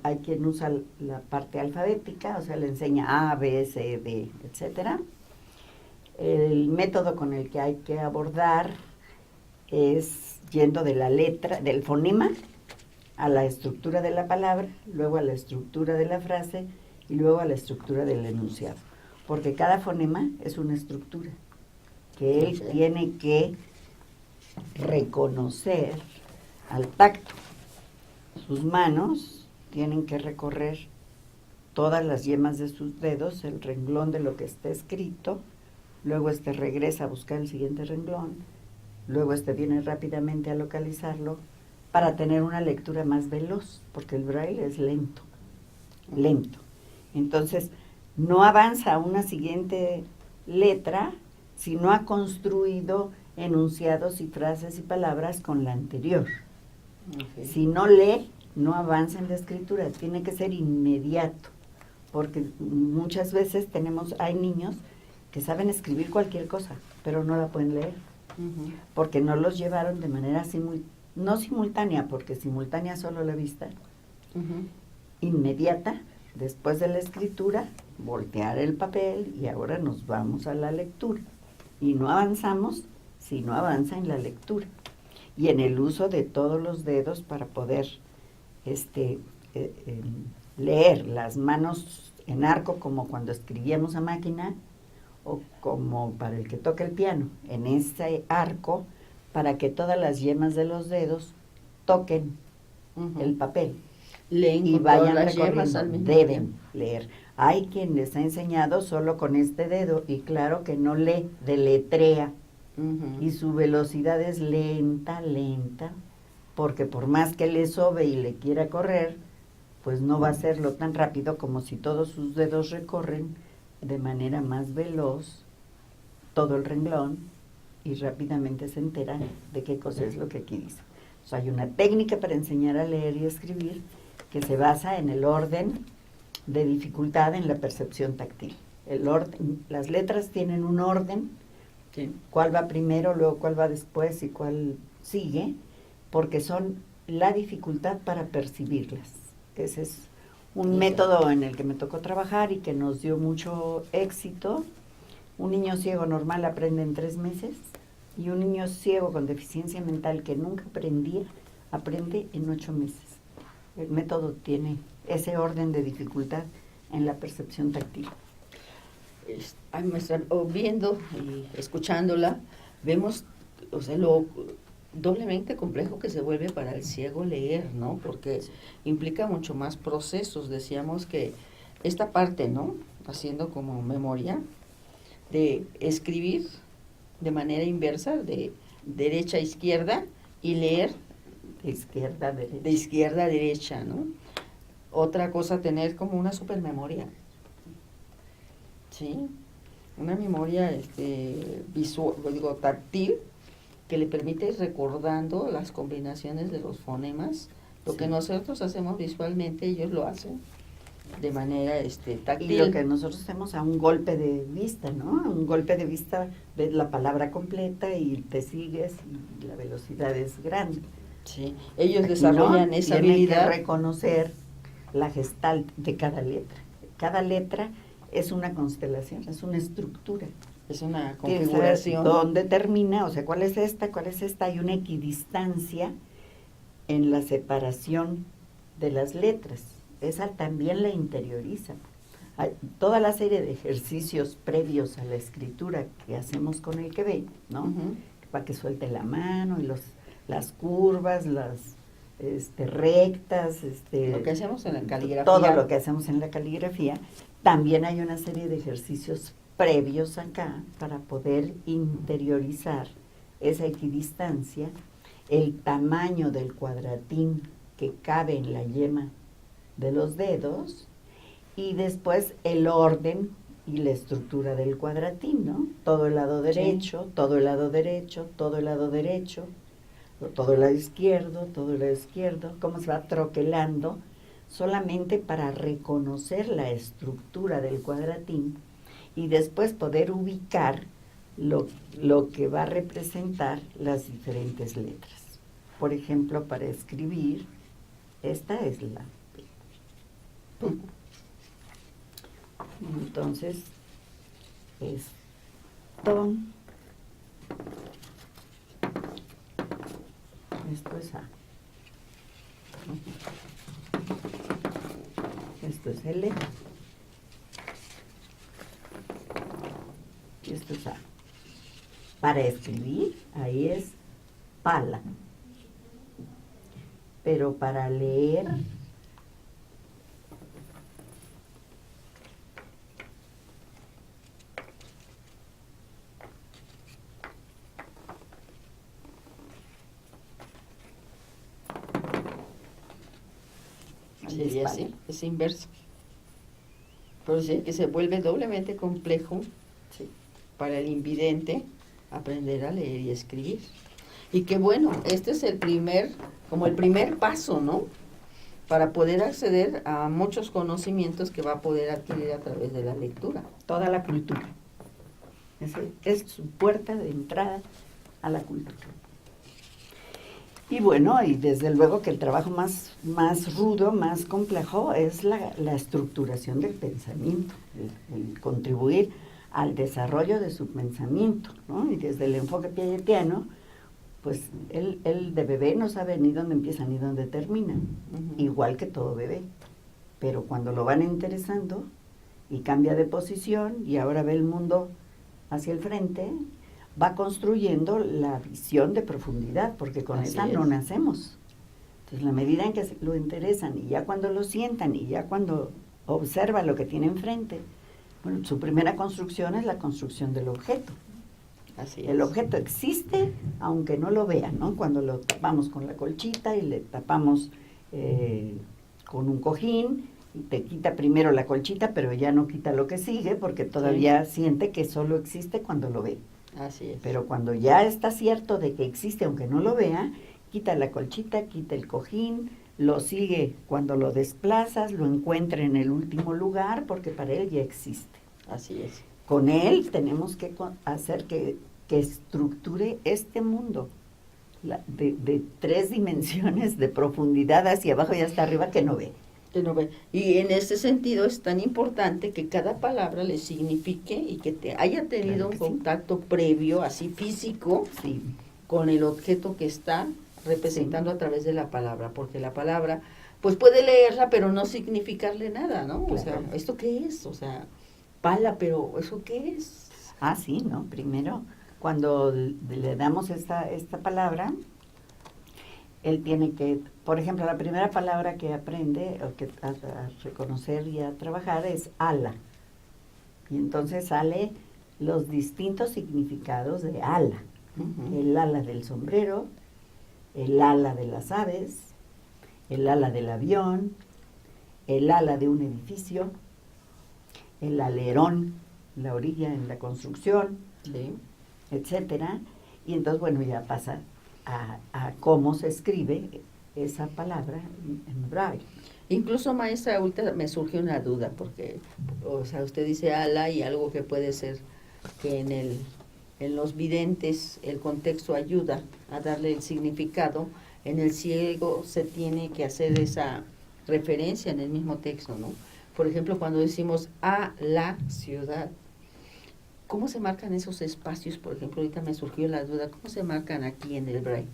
Speaker 2: Hay quien usa la parte alfabética, o sea, le enseña A, B, C, D, etcétera. El método con el que hay que abordar es yendo de la letra, del fonema, a la estructura de la palabra, luego a la estructura de la frase y luego a la estructura del enunciado. Porque cada fonema es una estructura que él tiene que reconocer al tacto. Sus manos tienen que recorrer todas las yemas de sus dedos, el renglón de lo que está escrito, luego regresa a buscar el siguiente renglón, luego viene rápidamente a localizarlo para tener una lectura más veloz, porque el braille es lento. Entonces, no avanza a una siguiente letra si no ha construido enunciados y frases y palabras con la anterior. Si no lee, no avanza en la escritura, tiene que ser inmediato, porque muchas veces hay niños que saben escribir cualquier cosa, pero no la pueden leer, porque no los llevaron de manera no simultánea, porque simultánea solo la vista, inmediata, después de la escritura, voltear el papel y ahora nos vamos a la lectura. Y no avanzamos si no avanza en la lectura y en el uso de todos los dedos para poder leer, las manos en arco como cuando escribíamos a máquina, o como para el que toca el piano, en ese arco, para que todas las yemas de los dedos toquen el papel.
Speaker 1: Leen
Speaker 2: Y
Speaker 1: con
Speaker 2: vayan
Speaker 1: todas las
Speaker 2: recorriendo,
Speaker 1: yemas al mismo
Speaker 2: deben
Speaker 1: tiempo.
Speaker 2: leer. Hay quien les ha enseñado solo con este dedo y claro que no lee, deletrea. Y su velocidad es lenta, porque por más que le sobe y le quiera correr, pues no va a hacerlo tan rápido como si todos sus dedos recorren de manera más veloz todo el renglón y rápidamente se enteran de qué cosa es lo que aquí dice. O sea, hay una técnica para enseñar a leer y escribir que se basa en el orden de dificultad en la percepción táctil. Las letras tienen un orden,
Speaker 1: Sí.
Speaker 2: cuál va primero, luego cuál va después y cuál sigue, porque son la dificultad para percibirlas. Ese es un método en el que me tocó trabajar y que nos dio mucho éxito. Un niño ciego normal aprende en 3 meses y un niño ciego con deficiencia mental que nunca aprendía, aprende en 8 meses. El método tiene ese orden de dificultad en la percepción táctil.
Speaker 1: Ay, maestra, viendo y escuchándola, vemos, o sea, lo doblemente complejo que se vuelve para el ciego leer, ¿no? Porque implica mucho más procesos. Decíamos que esta parte, ¿no? Haciendo como memoria, de escribir de manera inversa, de derecha a izquierda, y leer
Speaker 2: De izquierda a derecha.
Speaker 1: de izquierda a derecha, ¿no? Otra cosa, tener como una supermemoria, ¿sí? Una memoria visual, táctil, que le permite ir recordando las combinaciones de los fonemas. Lo que nosotros hacemos visualmente, ellos lo hacen de manera táctil.
Speaker 2: Y lo que nosotros hacemos a un golpe de vista, ¿no? A un golpe de vista ves la palabra completa y te sigues y la velocidad es grande.
Speaker 1: Sí, ellos
Speaker 2: Aquí
Speaker 1: desarrollan
Speaker 2: no,
Speaker 1: esa
Speaker 2: tienen
Speaker 1: habilidad.
Speaker 2: que reconocer la gestalt de cada letra. Cada letra es una constelación, es una estructura.
Speaker 1: Es una
Speaker 2: Tiene que saber
Speaker 1: configuración.
Speaker 2: dónde termina, o sea, cuál es esta, hay una equidistancia en la separación de las letras. Esa también la interioriza. Hay toda la serie de ejercicios previos a la escritura que hacemos con el que ve, ¿no?
Speaker 1: Ujú.
Speaker 2: Para que suelte la mano y las curvas, las rectas,
Speaker 1: Lo que hacemos en la caligrafía.
Speaker 2: todo lo que hacemos en la caligrafía. También hay una serie de ejercicios previos acá para poder interiorizar esa equidistancia, el tamaño del cuadratín que cabe en la yema de los dedos y después el orden y la estructura del cuadratín, ¿no? Todo el lado derecho, todo el lado derecho, todo el lado derecho, todo el lado izquierdo, todo el lado izquierdo, cómo se va troquelando solamente para reconocer la estructura del cuadratín y después poder ubicar lo que va a representar las diferentes letras. Por ejemplo, para escribir, esta es la P. Entonces, esto es A. Esto es L. Y esto es A. Para escribir, ahí es pala. Pero para leer,
Speaker 1: Sería así, es inverso. Pero sí que se vuelve doblemente complejo
Speaker 2: sí,
Speaker 1: para el invidente aprender a leer y escribir. Y que bueno, este es el primer paso, ¿no? Para poder acceder a muchos conocimientos que va a poder adquirir a través de la lectura.
Speaker 2: toda la cultura. Es su puerta de entrada a la cultura. Y bueno, y desde luego que el trabajo más rudo, más complejo, es la estructuración del pensamiento, el contribuir al desarrollo de su pensamiento, ¿no? Y desde el enfoque piagetiano, pues él de bebé no sabe ni dónde empieza ni dónde termina, igual que todo bebé. Pero cuando lo van interesando y cambia de posición y ahora ve el mundo hacia el frente, va construyendo la visión de profundidad, porque con
Speaker 1: Así
Speaker 2: esa
Speaker 1: es.
Speaker 2: no nacemos. Entonces, la medida en que lo interesan y ya cuando lo sientan y ya cuando observa lo que tiene enfrente, bueno, su primera construcción es la construcción del objeto.
Speaker 1: Así es.
Speaker 2: El objeto existe aunque no lo vean, ¿no? Cuando lo tapamos con la colchita y le tapamos con un cojín, y te quita primero la colchita, pero ya no quita lo que sigue porque todavía siente que solo existe cuando lo ve.
Speaker 1: Así es.
Speaker 2: Pero cuando ya está cierto de que existe aunque no lo vea, quita la colchita, quita el cojín, lo sigue cuando lo desplazas, lo encuentra en el último lugar porque para él ya existe.
Speaker 1: Así es.
Speaker 2: Con él tenemos que hacer que estructure este mundo de 3 dimensiones de profundidad hacia abajo y hasta arriba que no ve.
Speaker 1: Que no ve. Y en ese sentido es tan importante que cada palabra le signifique y que te haya tenido
Speaker 2: Claro que
Speaker 1: un contacto previo, así físico,
Speaker 2: Sí,
Speaker 1: con el objeto que está representando a través de la palabra, porque la palabra, pues puede leerla, pero no significarle nada, ¿no? O sea,
Speaker 2: Claro.
Speaker 1: ¿esto qué es? O sea, pala, pero ¿eso qué es?
Speaker 2: sí, ¿no? Primero, cuando le damos esta palabra, él tiene que, por ejemplo, la primera palabra que aprende o que a reconocer y a trabajar es ala. Y entonces sale los distintos significados de ala.
Speaker 1: Ujú.
Speaker 2: El ala del sombrero, el ala de las aves, el ala del avión, el ala de un edificio, el alerón, la orilla en la construcción,
Speaker 1: Sí.
Speaker 2: etcétera. Y entonces, bueno, ya pasa a cómo se escribe esa palabra en braille.
Speaker 1: Incluso, maestra, ahorita me surgió una duda, porque, o sea, usted dice ala y algo que puede ser que en los videntes el contexto ayuda a darle el significado, en el ciego se tiene que hacer esa referencia en el mismo texto, ¿no? Por ejemplo, cuando decimos a la ciudad, ¿cómo se marcan esos espacios? Por ejemplo, ahorita me surgió la duda, ¿cómo se marcan aquí en el braille?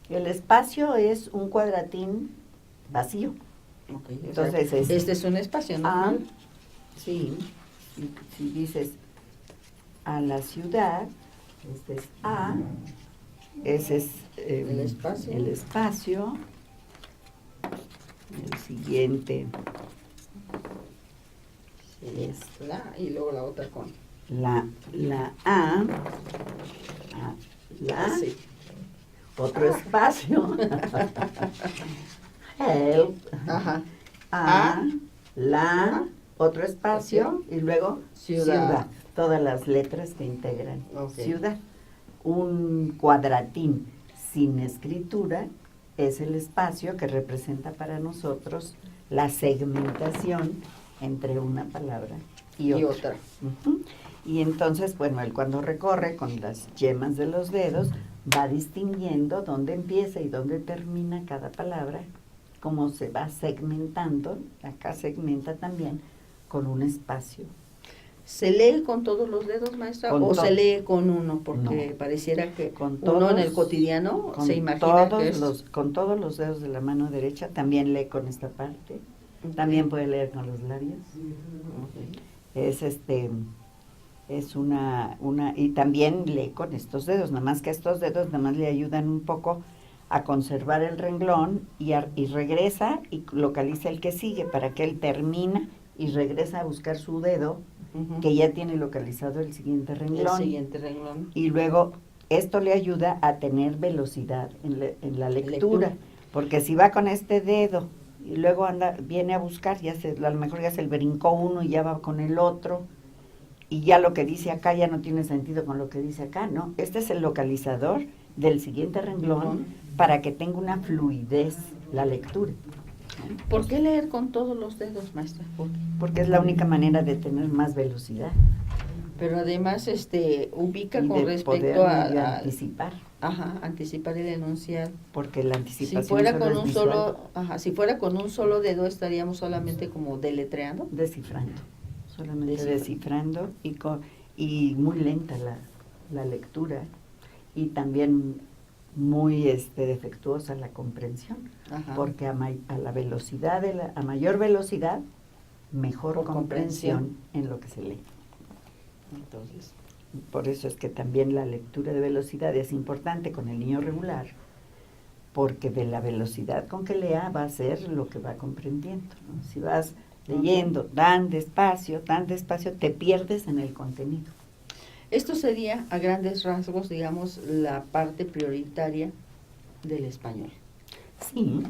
Speaker 2: El espacio es un cuadratín vacío.
Speaker 1: Okay,
Speaker 2: Entonces,
Speaker 1: este es un espacio, ¿no?
Speaker 2: A, sí, si dices a la ciudad, este es A, ese es
Speaker 1: el espacio.
Speaker 2: El espacio. El siguiente
Speaker 1: es la, y luego la otra con
Speaker 2: la A,
Speaker 1: sí.
Speaker 2: Otro espacio, help,
Speaker 1: Ajá.
Speaker 2: la, otro espacio, y luego
Speaker 1: Ciudad.
Speaker 2: Todas las letras que integran ciudad. Un cuadratín sin escritura es el espacio que representa para nosotros la segmentación entre una palabra y otra. Uh-huh. Y entonces, bueno, él cuando recorre con las yemas de los dedos, va distinguiendo dónde empieza y dónde termina cada palabra, cómo se va segmentando. Acá segmenta también con un espacio.
Speaker 1: ¿Se lee con todos los dedos, maestra? ¿O se lee con uno? Porque
Speaker 2: no,
Speaker 1: pareciera que
Speaker 2: con
Speaker 1: uno
Speaker 2: todos,
Speaker 1: en el cotidiano se imagina que es...
Speaker 2: con todos los dedos de la mano derecha, también lee con esta parte, también puede leer con los labios. Es una y también lee con estos dedos, nada más que estos dedos nada más le ayudan un poco a conservar el renglón y regresa y localiza el que sigue para que él termina y regresa a buscar su dedo, que ya tiene localizado el siguiente renglón. Y luego esto le ayuda a tener velocidad en la lectura, porque si va con este dedo y luego viene a buscar, a lo mejor ya se le brincó uno y ya va con el otro, y ya lo que dice acá ya no tiene sentido con lo que dice acá, ¿no? Este es el localizador del siguiente renglón para que tenga una fluidez la lectura.
Speaker 1: ¿Por qué leer con todos los dedos, maestra?
Speaker 2: Porque es la única manera de tener más velocidad.
Speaker 1: Pero además ubica
Speaker 2: y
Speaker 1: con respecto a
Speaker 2: anticipar.
Speaker 1: Ajá, anticipar y denunciar.
Speaker 2: Porque la anticipación
Speaker 1: si fuera con un si fuera con un solo dedo estaríamos solamente como deletreando.
Speaker 2: Descifrando. Solamente descifrando y muy lenta la lectura y también muy defectuosa la comprensión. Ajá. Porque a la velocidad a mayor velocidad mejor comprensión en lo que se lee. Entonces, por eso es que también la lectura de velocidad es importante con el niño regular, porque de la velocidad con que lea va a ser lo que va comprendiendo, ¿no? Si vas leyendo tan despacio, te pierdes en el contenido.
Speaker 1: Esto sería, a grandes rasgos, digamos, la parte prioritaria del español.
Speaker 2: Sí,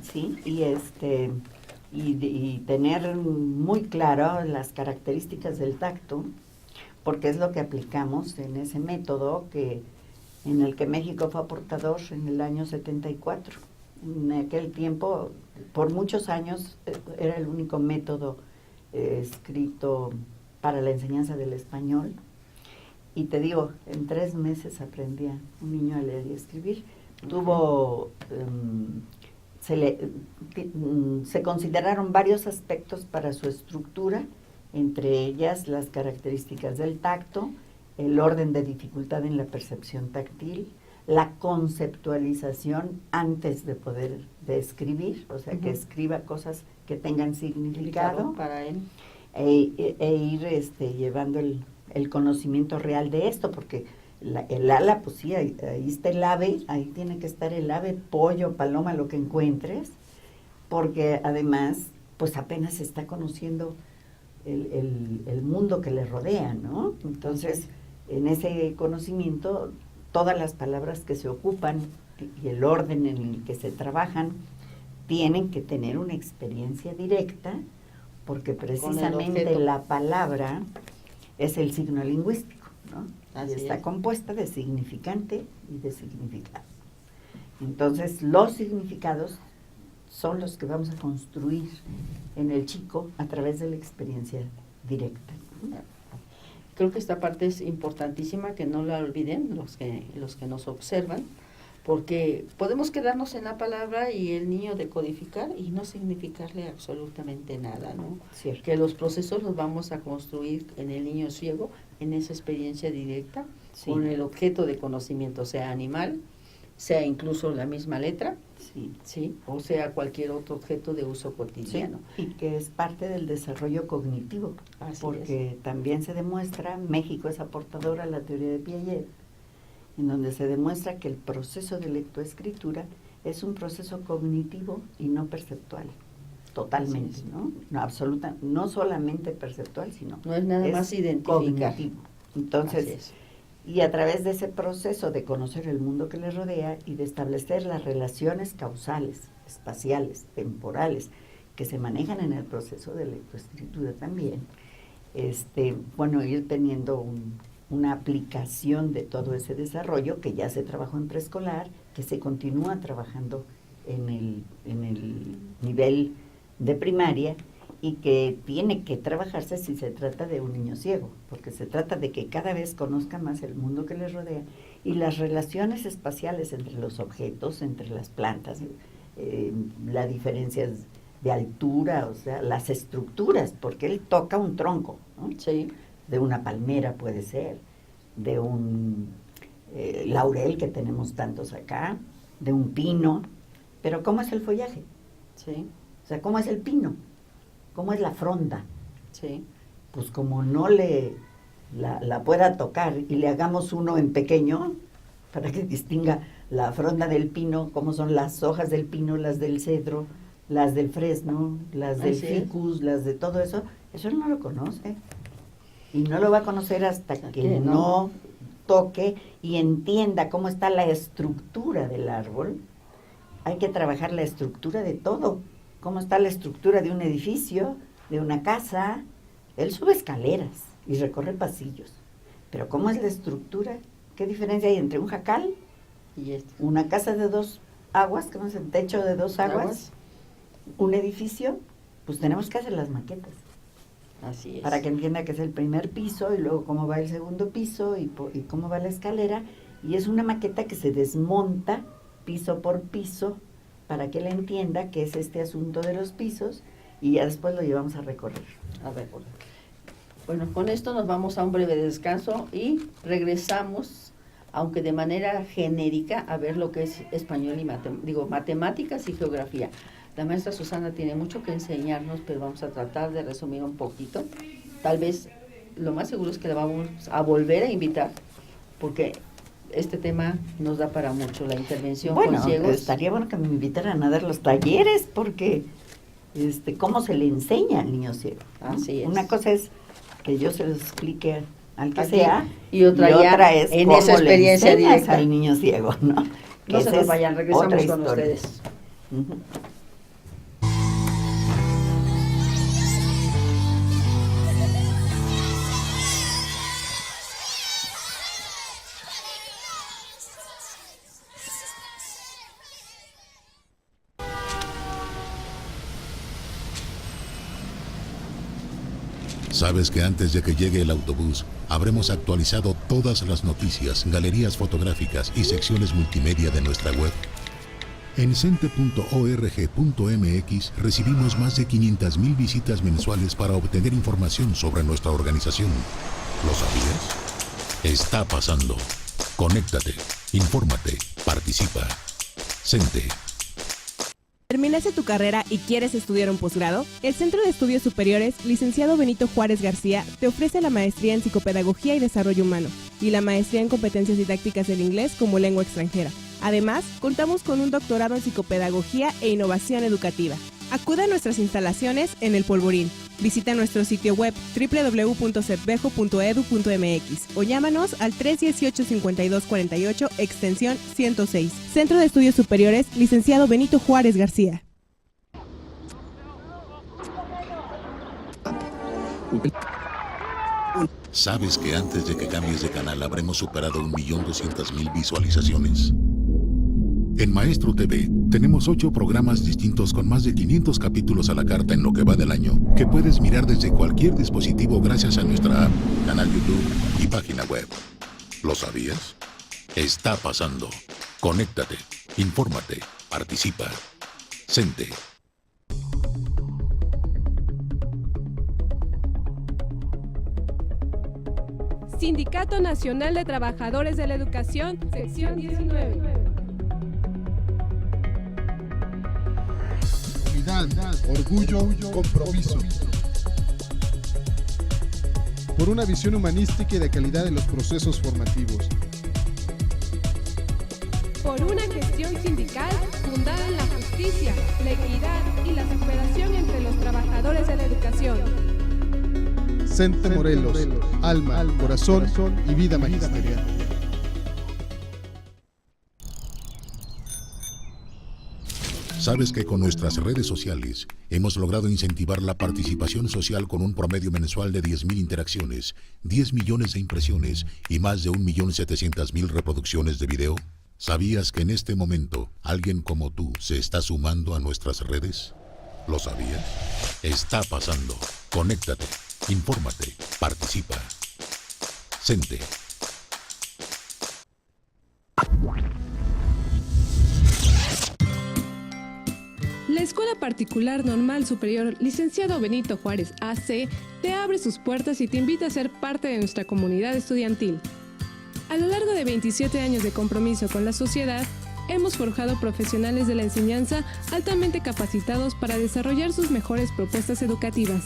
Speaker 2: y tener muy claro las características del tacto, porque es lo que aplicamos en ese método en el que México fue aportador en el año 74. En aquel tiempo, por muchos años, era el único método escrito para la enseñanza del español. Y te digo, en 3 meses aprendía un niño a leer y escribir. Se consideraron varios aspectos para su estructura, entre ellas las características del tacto, el orden de dificultad en la percepción táctil, la conceptualización antes de poder escribir, o sea, que escriba cosas que tengan significado
Speaker 1: para él,
Speaker 2: e ir llevando el conocimiento real de esto, porque el ala, pues sí, ahí está el ave, ahí tiene que estar el ave, pollo, paloma, lo que encuentres, porque además, pues apenas se está conociendo el mundo que le rodea, ¿no? Entonces, en ese conocimiento, todas las palabras que se ocupan y el orden en el que se trabajan tienen que tener una experiencia directa, porque precisamente la palabra es el signo lingüístico, ¿no? Y está compuesta de significante y de significado. Entonces, los significados son los que vamos a construir en el chico a través de la experiencia directa.
Speaker 1: Creo que esta parte es importantísima, que no la olviden los que nos observan, porque podemos quedarnos en la palabra y el niño decodificar y no significarle absolutamente nada, ¿no?
Speaker 2: Cierto.
Speaker 1: Que los procesos los vamos a construir en el niño ciego, en esa experiencia directa,
Speaker 2: Sí.
Speaker 1: con el objeto de conocimiento, sea animal, sea incluso la misma letra,
Speaker 2: Sí.
Speaker 1: ¿sí? O sea cualquier otro objeto de uso cotidiano.
Speaker 2: Sí, y que es parte del desarrollo cognitivo,
Speaker 1: Así
Speaker 2: porque también se demuestra, México es aportadora a la teoría de Piaget, en donde se demuestra que el proceso de lectoescritura es un proceso cognitivo y no perceptual, totalmente,
Speaker 1: Así es.
Speaker 2: ¿no? No solamente perceptual, sino
Speaker 1: No es nada más identificar.
Speaker 2: cognitivo.
Speaker 1: Así
Speaker 2: Entonces,
Speaker 1: es.
Speaker 2: y a través de ese proceso de conocer el mundo que le rodea y de establecer las relaciones causales, espaciales, temporales, que se manejan en el proceso de lectoescritura también, bueno, ir teniendo una aplicación de todo ese desarrollo que ya se trabajó en preescolar, que se continúa trabajando en el nivel de primaria y que tiene que trabajarse si se trata de un niño ciego, porque se trata de que cada vez conozca más el mundo que les rodea y las relaciones espaciales entre los objetos, entre las plantas, las diferencias de altura, o sea, las estructuras, porque él toca un tronco, ¿no?
Speaker 1: Sí.
Speaker 2: De una palmera puede ser, de un laurel que tenemos tantos acá, de un pino, pero ¿cómo es el follaje?
Speaker 1: Sí,
Speaker 2: O sea, ¿cómo es el pino? ¿Cómo es la fronda?
Speaker 1: sí.
Speaker 2: Pues como no la pueda tocar y le hagamos uno en pequeño, para que distinga la fronda del pino, cómo son las hojas del pino, las del cedro, las del fresno, las del
Speaker 1: Así es.
Speaker 2: ficus, las de todo eso, eso él no lo conoce. Y no lo va a conocer hasta que
Speaker 1: que no.
Speaker 2: no toque y entienda cómo está la estructura del árbol. Hay que trabajar la estructura de todo. Cómo está la estructura de un edificio, de una casa. Él sube escaleras y recorre pasillos. Pero ¿cómo es la estructura? ¿Qué diferencia hay entre un jacal,
Speaker 1: Y
Speaker 2: una casa de 2 aguas, ¿cómo es el techo de 2 aguas? Un edificio, pues tenemos que hacer las maquetas.
Speaker 1: Así es.
Speaker 2: Para que entienda que es el primer piso y luego cómo va el segundo piso y cómo va la escalera. Y es una maqueta que se desmonta piso por piso para que él entienda que es este asunto de los pisos y ya después lo llevamos a recorrer.
Speaker 1: A ver, bueno, con esto nos vamos a un breve descanso y regresamos, aunque de manera genérica, a ver lo que es español y matemáticas y geografía. La maestra Susana tiene mucho que enseñarnos, pero vamos a tratar de resumir un poquito. Tal vez lo más seguro es que la vamos a volver a invitar, porque este tema nos da para mucho, la intervención
Speaker 2: Bueno,
Speaker 1: con ciegos.
Speaker 2: estaría bueno que me invitaran a dar los talleres porque cómo se le enseña al niño ciego, ¿no?
Speaker 1: Así es.
Speaker 2: Una cosa es que yo se los explique al que
Speaker 1: Aquí,
Speaker 2: sea
Speaker 1: y otra ya
Speaker 2: es
Speaker 1: en
Speaker 2: cómo
Speaker 1: esa experiencia
Speaker 2: le enseñas
Speaker 1: directa.
Speaker 2: al niño ciego, ¿no? Que
Speaker 1: No se
Speaker 2: esa
Speaker 1: nos
Speaker 2: es
Speaker 1: vayan, regresamos
Speaker 2: otra
Speaker 1: con
Speaker 2: historia.
Speaker 1: ustedes.
Speaker 2: Ujú.
Speaker 3: Sabes que antes de que llegue el autobús, habremos actualizado todas las noticias, galerías fotográficas y secciones multimedia de nuestra web. En cente.org.mx recibimos más de 500,000 visitas mensuales para obtener información sobre nuestra organización. ¿Lo sabías? Está pasando. Conéctate, infórmate, participa. Cente.
Speaker 4: ¿Terminaste tu carrera y quieres estudiar un posgrado? El Centro de Estudios Superiores, licenciado Benito Juárez García, te ofrece la maestría en Psicopedagogía y Desarrollo Humano y la maestría en Competencias Didácticas del Inglés como lengua extranjera. Además, contamos con un doctorado en Psicopedagogía e Innovación Educativa. Acude a nuestras instalaciones en El Polvorín. Visita nuestro sitio web www.cetvejo.edu.mx o llámanos al 318-5248, extensión 106. Centro de Estudios Superiores, licenciado Benito Juárez García.
Speaker 3: ¿Sabes que antes de que cambies de canal habremos superado 1.200.000 visualizaciones? En Maestro TV tenemos 8 programas distintos con más de 500 capítulos a la carta en lo que va del año, que puedes mirar desde cualquier dispositivo gracias a nuestra app, canal YouTube y página web. ¿Lo sabías? Está pasando. Conéctate, infórmate, participa. Sente.
Speaker 5: Sindicato Nacional de Trabajadores de la Educación, sección 19.
Speaker 6: Unidad, orgullo, compromiso. Por una visión humanística y de calidad en los procesos formativos.
Speaker 5: Por una gestión sindical fundada en la justicia, la equidad y la superación entre los trabajadores de la educación.
Speaker 6: CENTE Morelos, alma, corazón y vida magisterial.
Speaker 3: ¿Sabes que con nuestras redes sociales hemos logrado incentivar la participación social con un promedio mensual de 10.000 interacciones, 10 millones de impresiones y más de 1.700.000 reproducciones de video? ¿Sabías que en este momento alguien como tú se está sumando a nuestras redes? ¿Lo sabías? Está pasando. Conéctate, infórmate, participa. Sente.
Speaker 5: La Escuela Particular Normal Superior Licenciado Benito Juárez AC te abre sus puertas y te invita a ser parte de nuestra comunidad estudiantil. A lo largo de 27 años de compromiso con la sociedad, hemos forjado profesionales de la enseñanza altamente capacitados para desarrollar sus mejores propuestas educativas.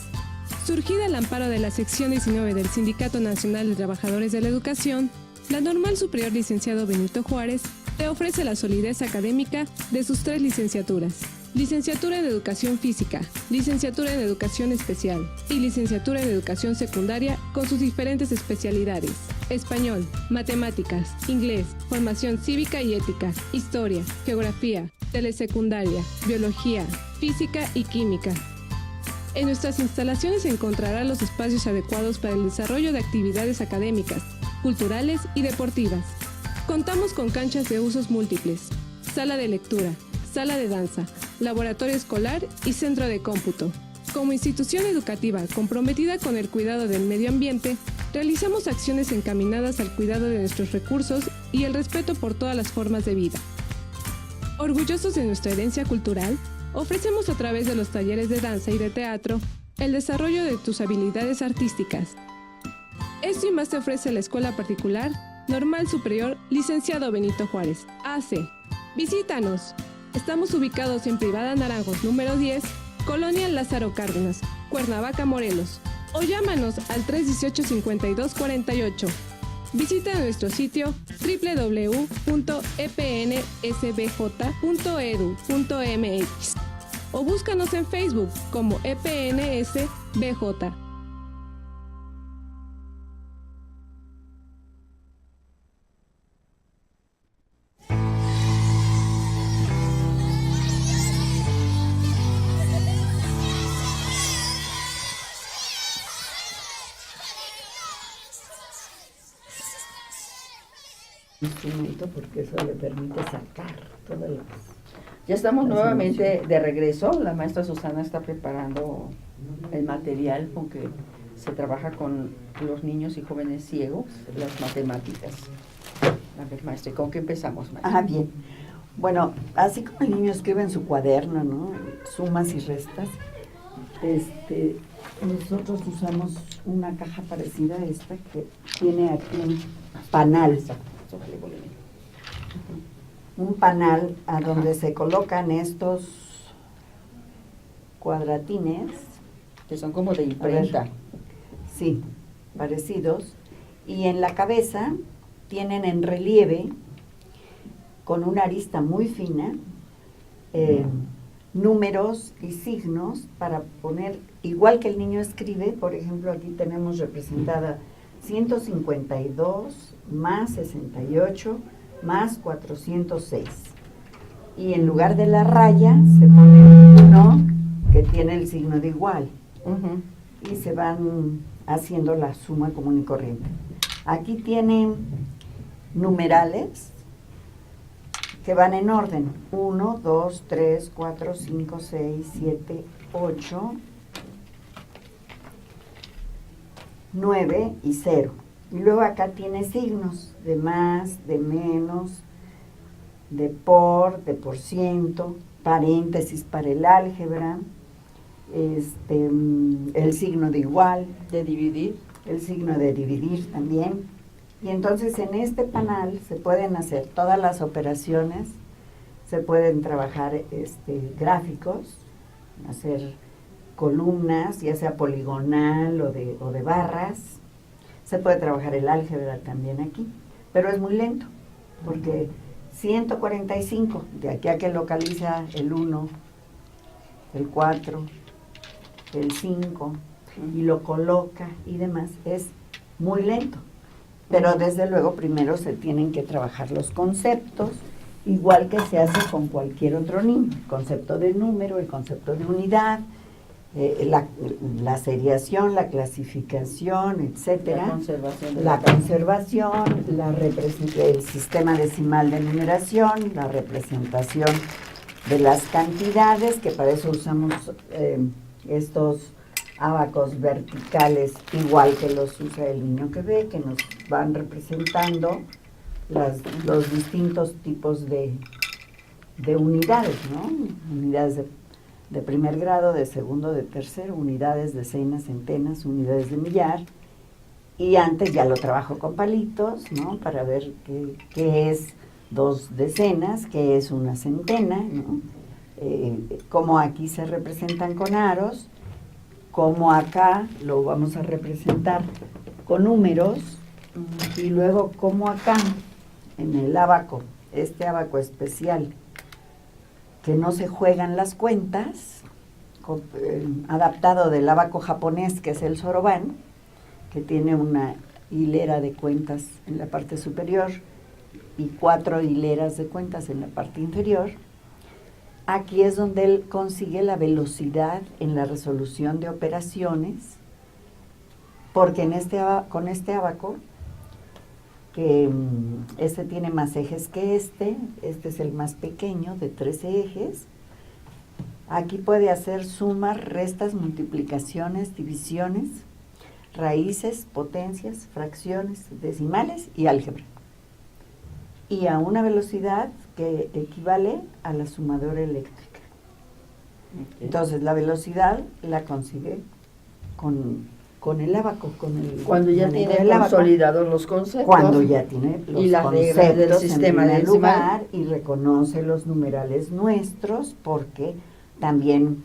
Speaker 5: Surgida al amparo de la sección 19 del Sindicato Nacional de Trabajadores de la Educación, la Normal Superior Licenciado Benito Juárez te ofrece la solidez académica de sus 3 licenciaturas: Licenciatura en Educación Física, Licenciatura en Educación Especial y Licenciatura en Educación Secundaria con sus diferentes especialidades: Español, Matemáticas, Inglés, Formación Cívica y Ética, Historia, Geografía, Telesecundaria, Biología, Física y Química. En nuestras instalaciones encontrará los espacios adecuados para el desarrollo de actividades académicas, culturales y deportivas. Contamos con canchas de usos múltiples, sala de lectura, sala de danza, laboratorio escolar y centro de cómputo. Como institución educativa comprometida con el cuidado del medio ambiente, realizamos acciones encaminadas al cuidado de nuestros recursos y el respeto por todas las formas de vida. Orgullosos de nuestra herencia cultural, ofrecemos a través de los talleres de danza y de teatro el desarrollo de tus habilidades artísticas. Esto y más te ofrece la Escuela Particular Normal Superior Licenciado Benito Juárez, AC. Visítanos. Estamos ubicados en Privada Naranjos número 10, Colonia Lázaro Cárdenas, Cuernavaca, Morelos. O llámanos al 318-5248. Visita nuestro sitio www.epnsbj.edu.mx o búscanos en Facebook como EPNSBJ.
Speaker 2: Instrumento porque eso le permite sacar todas las...
Speaker 1: Ya estamos nuevamente de regreso. La maestra Susana está preparando el material con que se trabaja con los niños y jóvenes ciegos, las matemáticas. A ver, maestra, ¿con qué empezamos, maestra?
Speaker 2: Bien. Bueno, así como el niño escribe en su cuaderno, ¿no?, sumas y restas, nosotros usamos una caja parecida a esta que tiene aquí un panal. Un panal a donde se colocan estos cuadratines.
Speaker 1: Que son como de imprenta.
Speaker 2: Sí, parecidos. Y en la cabeza tienen en relieve, con una arista muy fina, números y signos para poner, igual que el niño escribe. Por ejemplo, aquí tenemos representada 152 más 68 más 406. Y en lugar de la raya se pone uno que tiene el signo de igual. Y se van haciendo la suma común y corriente. Aquí tienen numerales que van en orden. 1, 2, 3, 4, 5, 6, 7, 8, 9 y 0. Y luego acá tiene signos de más, de menos, de por ciento, paréntesis para el álgebra, el signo de igual,
Speaker 1: De dividir.
Speaker 2: el signo de dividir también. Y entonces en este panel se pueden hacer todas las operaciones, se pueden trabajar gráficos, hacer columnas, ya sea poligonal o de barras. Se puede trabajar el álgebra también aquí, pero es muy lento, porque 145, de aquí a que localiza el 1, el 4, el 5, y lo coloca y demás, es muy lento. Pero desde luego primero se tienen que trabajar los conceptos, igual que se hace con cualquier otro niño, el concepto de número, el concepto de unidad, la seriación, la clasificación, etcétera, la conservación, el sistema decimal de numeración, la representación de las cantidades, que para eso usamos estos ábacos verticales, igual que los usa el niño que ve, que nos van representando los distintos tipos de unidades, ¿no? Unidades de primer grado, de segundo, de tercero, unidades, decenas, centenas, unidades de millar. Y antes ya lo trabajo con palitos, ¿no? Para ver qué es 2 decenas, qué es una centena, ¿no? Cómo aquí se representan con aros, cómo acá lo vamos a representar con números, y luego cómo acá, en el ábaco, este ábaco especial, que no se juegan las cuentas, adaptado del ábaco japonés, que es el soroban, que tiene una hilera de cuentas en la parte superior y 4 hileras de cuentas en la parte inferior. Aquí es donde él consigue la velocidad en la resolución de operaciones, porque con este ábaco, que este tiene más ejes que este es el más pequeño de 13 ejes. Aquí puede hacer sumas, restas, multiplicaciones, divisiones, raíces, potencias, fracciones, decimales y álgebra. Y a una velocidad que equivale a la sumadora eléctrica. Entonces la velocidad la consigue con el ábaco,
Speaker 1: cuando ya tiene consolidados los conceptos.
Speaker 2: Cuando ya tiene los
Speaker 1: y las reglas del sistema
Speaker 2: en primer
Speaker 1: decimal.
Speaker 2: lugar, y reconoce los numerales nuestros, porque también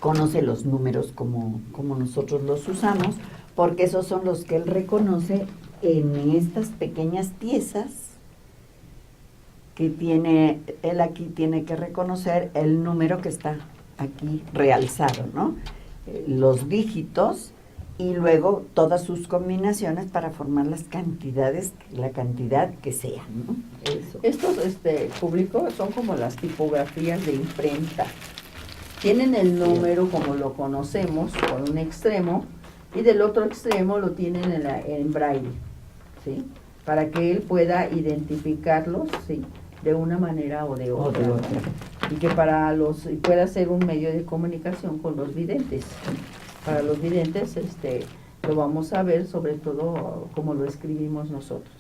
Speaker 2: conoce los números como nosotros los usamos, porque esos son los que él reconoce en estas pequeñas piezas que tiene, él aquí tiene que reconocer el número que está aquí realzado, ¿no? Los dígitos, y luego todas sus combinaciones para formar las cantidades, la cantidad que sea, ¿no? Eso.
Speaker 1: Estos públicos son como las tipografías de imprenta. Tienen el número como lo conocemos por un extremo, y del otro extremo lo tienen en braille, ¿sí? Para que él pueda identificarlos, ¿sí?, de una manera o de otra. Y que pueda ser un medio de comunicación con los videntes. Para los videntes lo vamos a ver, sobre todo como lo escribimos nosotros.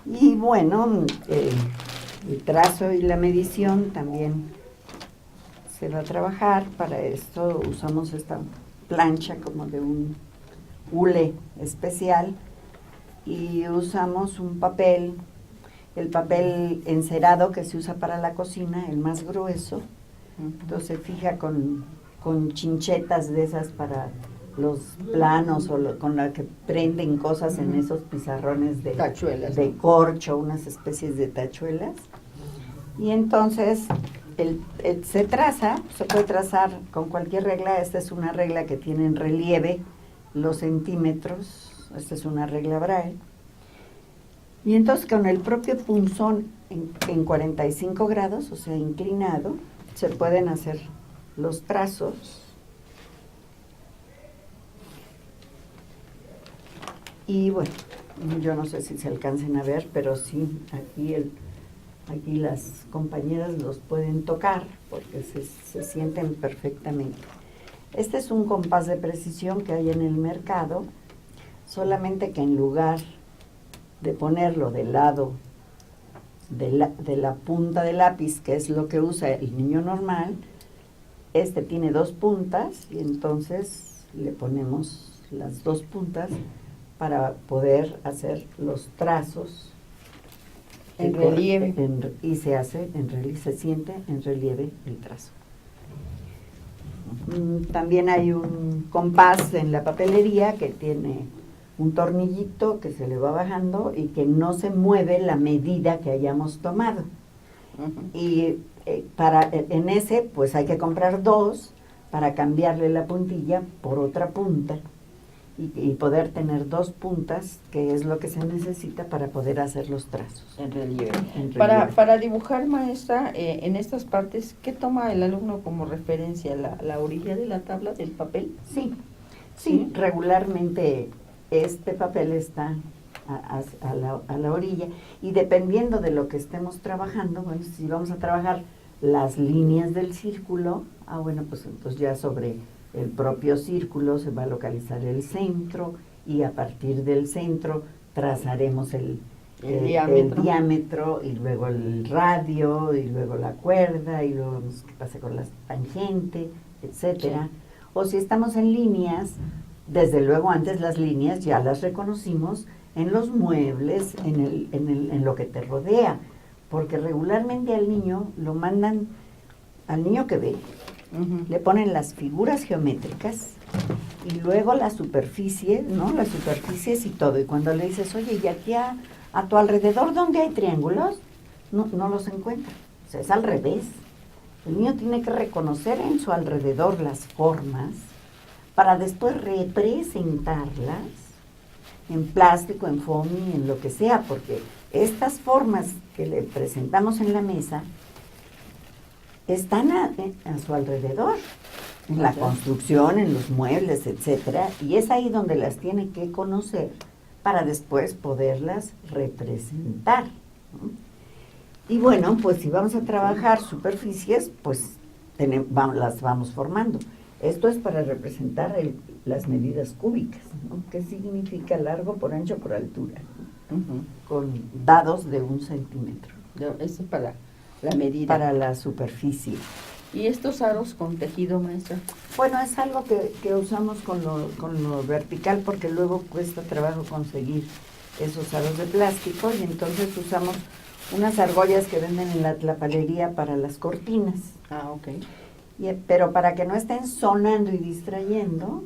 Speaker 2: Y bueno, el trazo y la medición también se va a trabajar. Para esto usamos esta plancha como de un hule especial, y usamos un papel, el papel encerado que se usa para la cocina, el más grueso. Entonces se fija con chinchetas de esas para los planos, o con la que prenden cosas en esos pizarrones de
Speaker 1: Tachuelas,
Speaker 2: de corcho, unas especies de tachuelas. Y entonces se traza, se puede trazar con cualquier regla. Esta es una regla que tiene en relieve los centímetros, esta es una regla Braille. Y entonces con el propio punzón en 45 grados, o sea, inclinado, se pueden hacer los trazos. Y bueno, Yo no sé si se alcancen a ver, pero sí, aquí las compañeras los pueden tocar porque se sienten perfectamente. Este es un compás de precisión que hay en el mercado, solamente que en lugar de ponerlo del lado de la punta del lápiz, que es lo que usa el niño normal, este tiene 2 puntas y entonces le ponemos las 2 puntas para poder hacer los trazos
Speaker 1: en relieve.
Speaker 2: Y se hace en relieve, se siente en relieve el trazo. También hay un compás en la papelería que tiene un tornillito que se le va bajando y que no se mueve la medida que hayamos tomado. Y en ese pues hay que comprar 2 para cambiarle la puntilla por otra punta y poder tener 2 puntas, que es lo que se necesita para poder hacer los trazos.
Speaker 1: En relieve.
Speaker 2: En relieve.
Speaker 1: Para dibujar, maestra, en estas partes, ¿qué toma el alumno como referencia? ¿La orilla de la tabla del papel?
Speaker 2: Sí, regularmente este papel está a la orilla y dependiendo de lo que estemos trabajando, bueno, si vamos a trabajar las líneas del círculo, bueno, pues entonces ya sobre el propio círculo se va a localizar el centro y a partir del centro trazaremos el diámetro y luego el radio y luego la cuerda y luego vemos qué pasa con la tangente, etcétera. Sí. O si estamos en líneas, desde luego antes las líneas ya las reconocimos en los muebles, en lo que te rodea, porque regularmente al niño lo mandan, al niño que ve, le ponen las figuras geométricas y luego la superficie, ¿no? Las superficies y todo. Y cuando le dices, oye, ¿y aquí a tu alrededor dónde hay triángulos? No los encuentra. O sea, es al revés. El niño tiene que reconocer en su alrededor las formas para después representarlas en plástico, en foamy, en lo que sea, porque estas formas que le presentamos en la mesa están a su alrededor, en la construcción, en los muebles, etcétera, y es ahí donde las tiene que conocer para después poderlas representar, ¿no? Y bueno, pues si vamos a trabajar superficies, pues las vamos formando. Esto es para representar las medidas cúbicas, ¿no? ¿Qué significa largo por ancho por altura? Con dados de 1 centímetro.
Speaker 1: Eso es para la medida.
Speaker 2: Para la superficie.
Speaker 1: ¿Y estos aros con tejido, maestra?
Speaker 2: Bueno, es algo que usamos con lo vertical porque luego cuesta trabajo conseguir esos aros de plástico y entonces usamos unas argollas que venden en la tlapalería para las cortinas.
Speaker 1: Ok.
Speaker 2: Pero para que no estén sonando y distrayendo,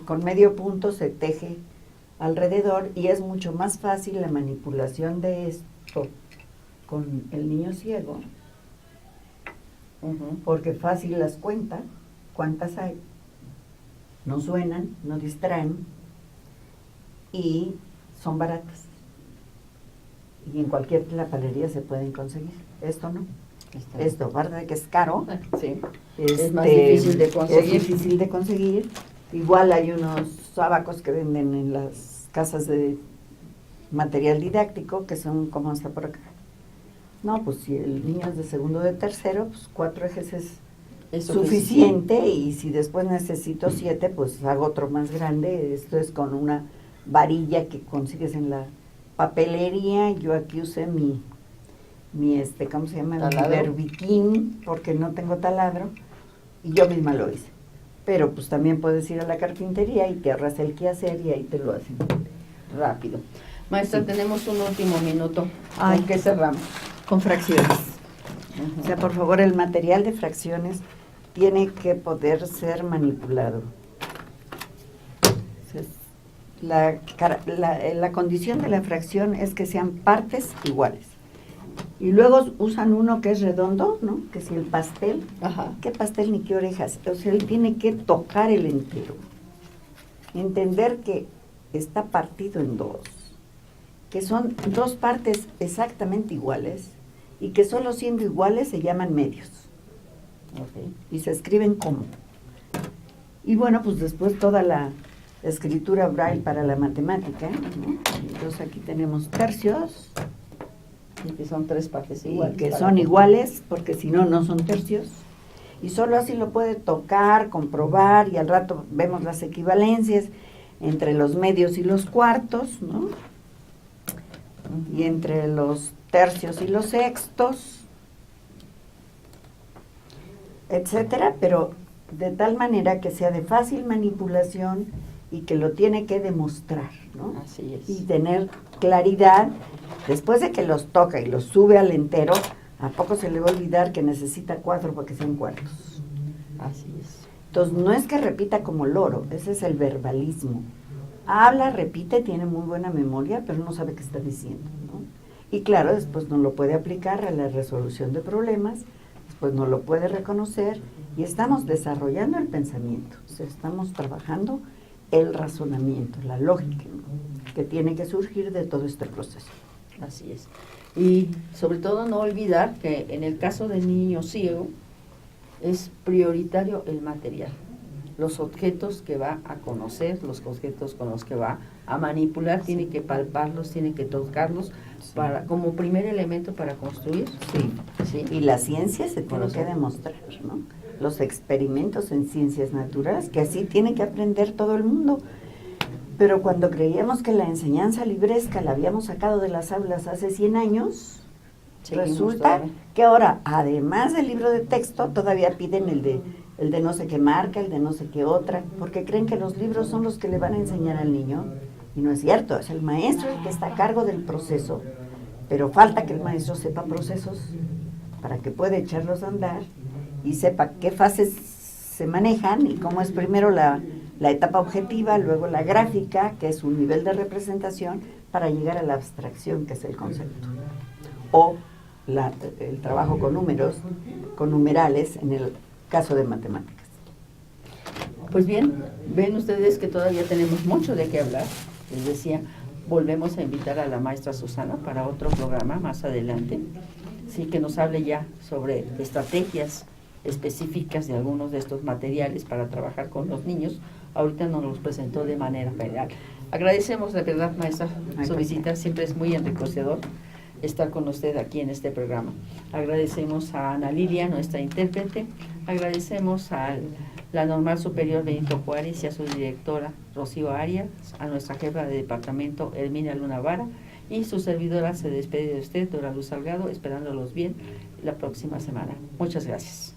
Speaker 2: con medio punto se teje alrededor y es mucho más fácil la manipulación de esto con el niño ciego, porque fácil las cuenta, cuántas hay, no suenan, no distraen y son baratas. Y en cualquier tlapalería se pueden conseguir. Esto no. Esto, aparte de que es caro,
Speaker 1: sí. Es más difícil de conseguir.
Speaker 2: Es difícil de conseguir. Igual hay unos abacos que venden en las casas de material didáctico que son como hasta por acá. No, pues si el niño es de segundo o de tercero, pues 4 ejes es suficiente y si después necesito 7, pues hago otro más grande. Esto es con una varilla que consigues en la papelería. Yo aquí usé mi ¿cómo se llama? Mi berbiquín, porque no tengo taladro, y yo misma lo hice. Pero pues también puedes ir a la carpintería y te ahorras el quehacer y ahí te lo hacen rápido.
Speaker 1: Maestra, tenemos un último minuto. ¿Con qué cerramos?
Speaker 2: Con fracciones. O sea, por favor, el material de fracciones tiene que poder ser manipulado. O sea, la condición de la fracción es que sean partes iguales. Y luego usan uno que es redondo, ¿no? Que si el pastel.
Speaker 1: Ajá.
Speaker 2: ¿Qué pastel ni qué orejas? O sea, él tiene que tocar el entero. Entender que está partido en 2. Que son 2 partes exactamente iguales y que solo siendo iguales se llaman medios.
Speaker 1: Okay.
Speaker 2: Y se escriben como. Y bueno, pues después toda escritura braille para la matemática, ¿no? Entonces aquí tenemos tercios,
Speaker 1: Y que son 3 partes
Speaker 2: y
Speaker 1: iguales.
Speaker 2: que son iguales, porque si no, no son tercios. Y solo así lo puede tocar, comprobar, y al rato vemos las equivalencias entre los medios y los cuartos, ¿no? Y entre los tercios y los sextos, etcétera, pero de tal manera que sea de fácil manipulación y que lo tiene que demostrar, ¿no?
Speaker 1: Así es.
Speaker 2: Y tener claridad. Después de que los toca y los sube al entero, ¿a poco se le va a olvidar que necesita 4 para que sean cuartos?
Speaker 1: Así es.
Speaker 2: Entonces, no es que repita como loro, ese es el verbalismo. Habla, repite, tiene muy buena memoria, pero no sabe qué está diciendo, ¿no? Y claro, después no lo puede aplicar a la resolución de problemas, después no lo puede reconocer, y estamos desarrollando el pensamiento, o sea, estamos trabajando el razonamiento, la lógica, ¿no? Que tiene que surgir de todo este proceso.
Speaker 1: Así es. Y sobre todo no olvidar que en el caso del niño ciego es prioritario el material, los objetos que va a conocer, los objetos con los que va a manipular, tiene que palparlos, tiene que tocarlos para como primer elemento para construir.
Speaker 2: Sí. Y la ciencia se tiene
Speaker 1: Bueno,
Speaker 2: que
Speaker 1: sí.
Speaker 2: demostrar, ¿no? Los experimentos en ciencias naturales, que así tiene que aprender todo el mundo. Pero cuando creíamos que la enseñanza libresca la habíamos sacado de las aulas hace 100 años,
Speaker 1: Seguimos
Speaker 2: resulta
Speaker 1: todavía.
Speaker 2: que ahora, además del libro de texto, todavía piden el de no sé qué marca, el de no sé qué otra, porque creen que los libros son los que le van a enseñar al niño. Y no es cierto, es el maestro el que está a cargo del proceso, pero falta que el maestro sepa procesos para que pueda echarlos a andar y sepa qué fases se manejan y cómo es primero la etapa objetiva, luego la gráfica, que es un nivel de representación, para llegar a la abstracción, que es el concepto. O el trabajo con números, con numerales, en el caso de matemáticas.
Speaker 1: Pues bien, ven ustedes que todavía tenemos mucho de qué hablar. Les decía, volvemos a invitar a la maestra Susana para otro programa más adelante, sí, que nos hable ya sobre estrategias específicas de algunos de estos materiales para trabajar con los niños. Ahorita nos los presentó de manera general. Agradecemos de verdad, maestra, su visita, siempre es muy enriquecedor estar con usted aquí en este programa. Agradecemos a Ana Lilia, nuestra intérprete, agradecemos a la Normal Superior Benito Juárez y a su directora Rocío Arias, a nuestra jefa de departamento Herminia Luna Vara, y su servidora se despide de usted, Dora Luz Salgado, esperándolos bien la próxima semana. Muchas gracias.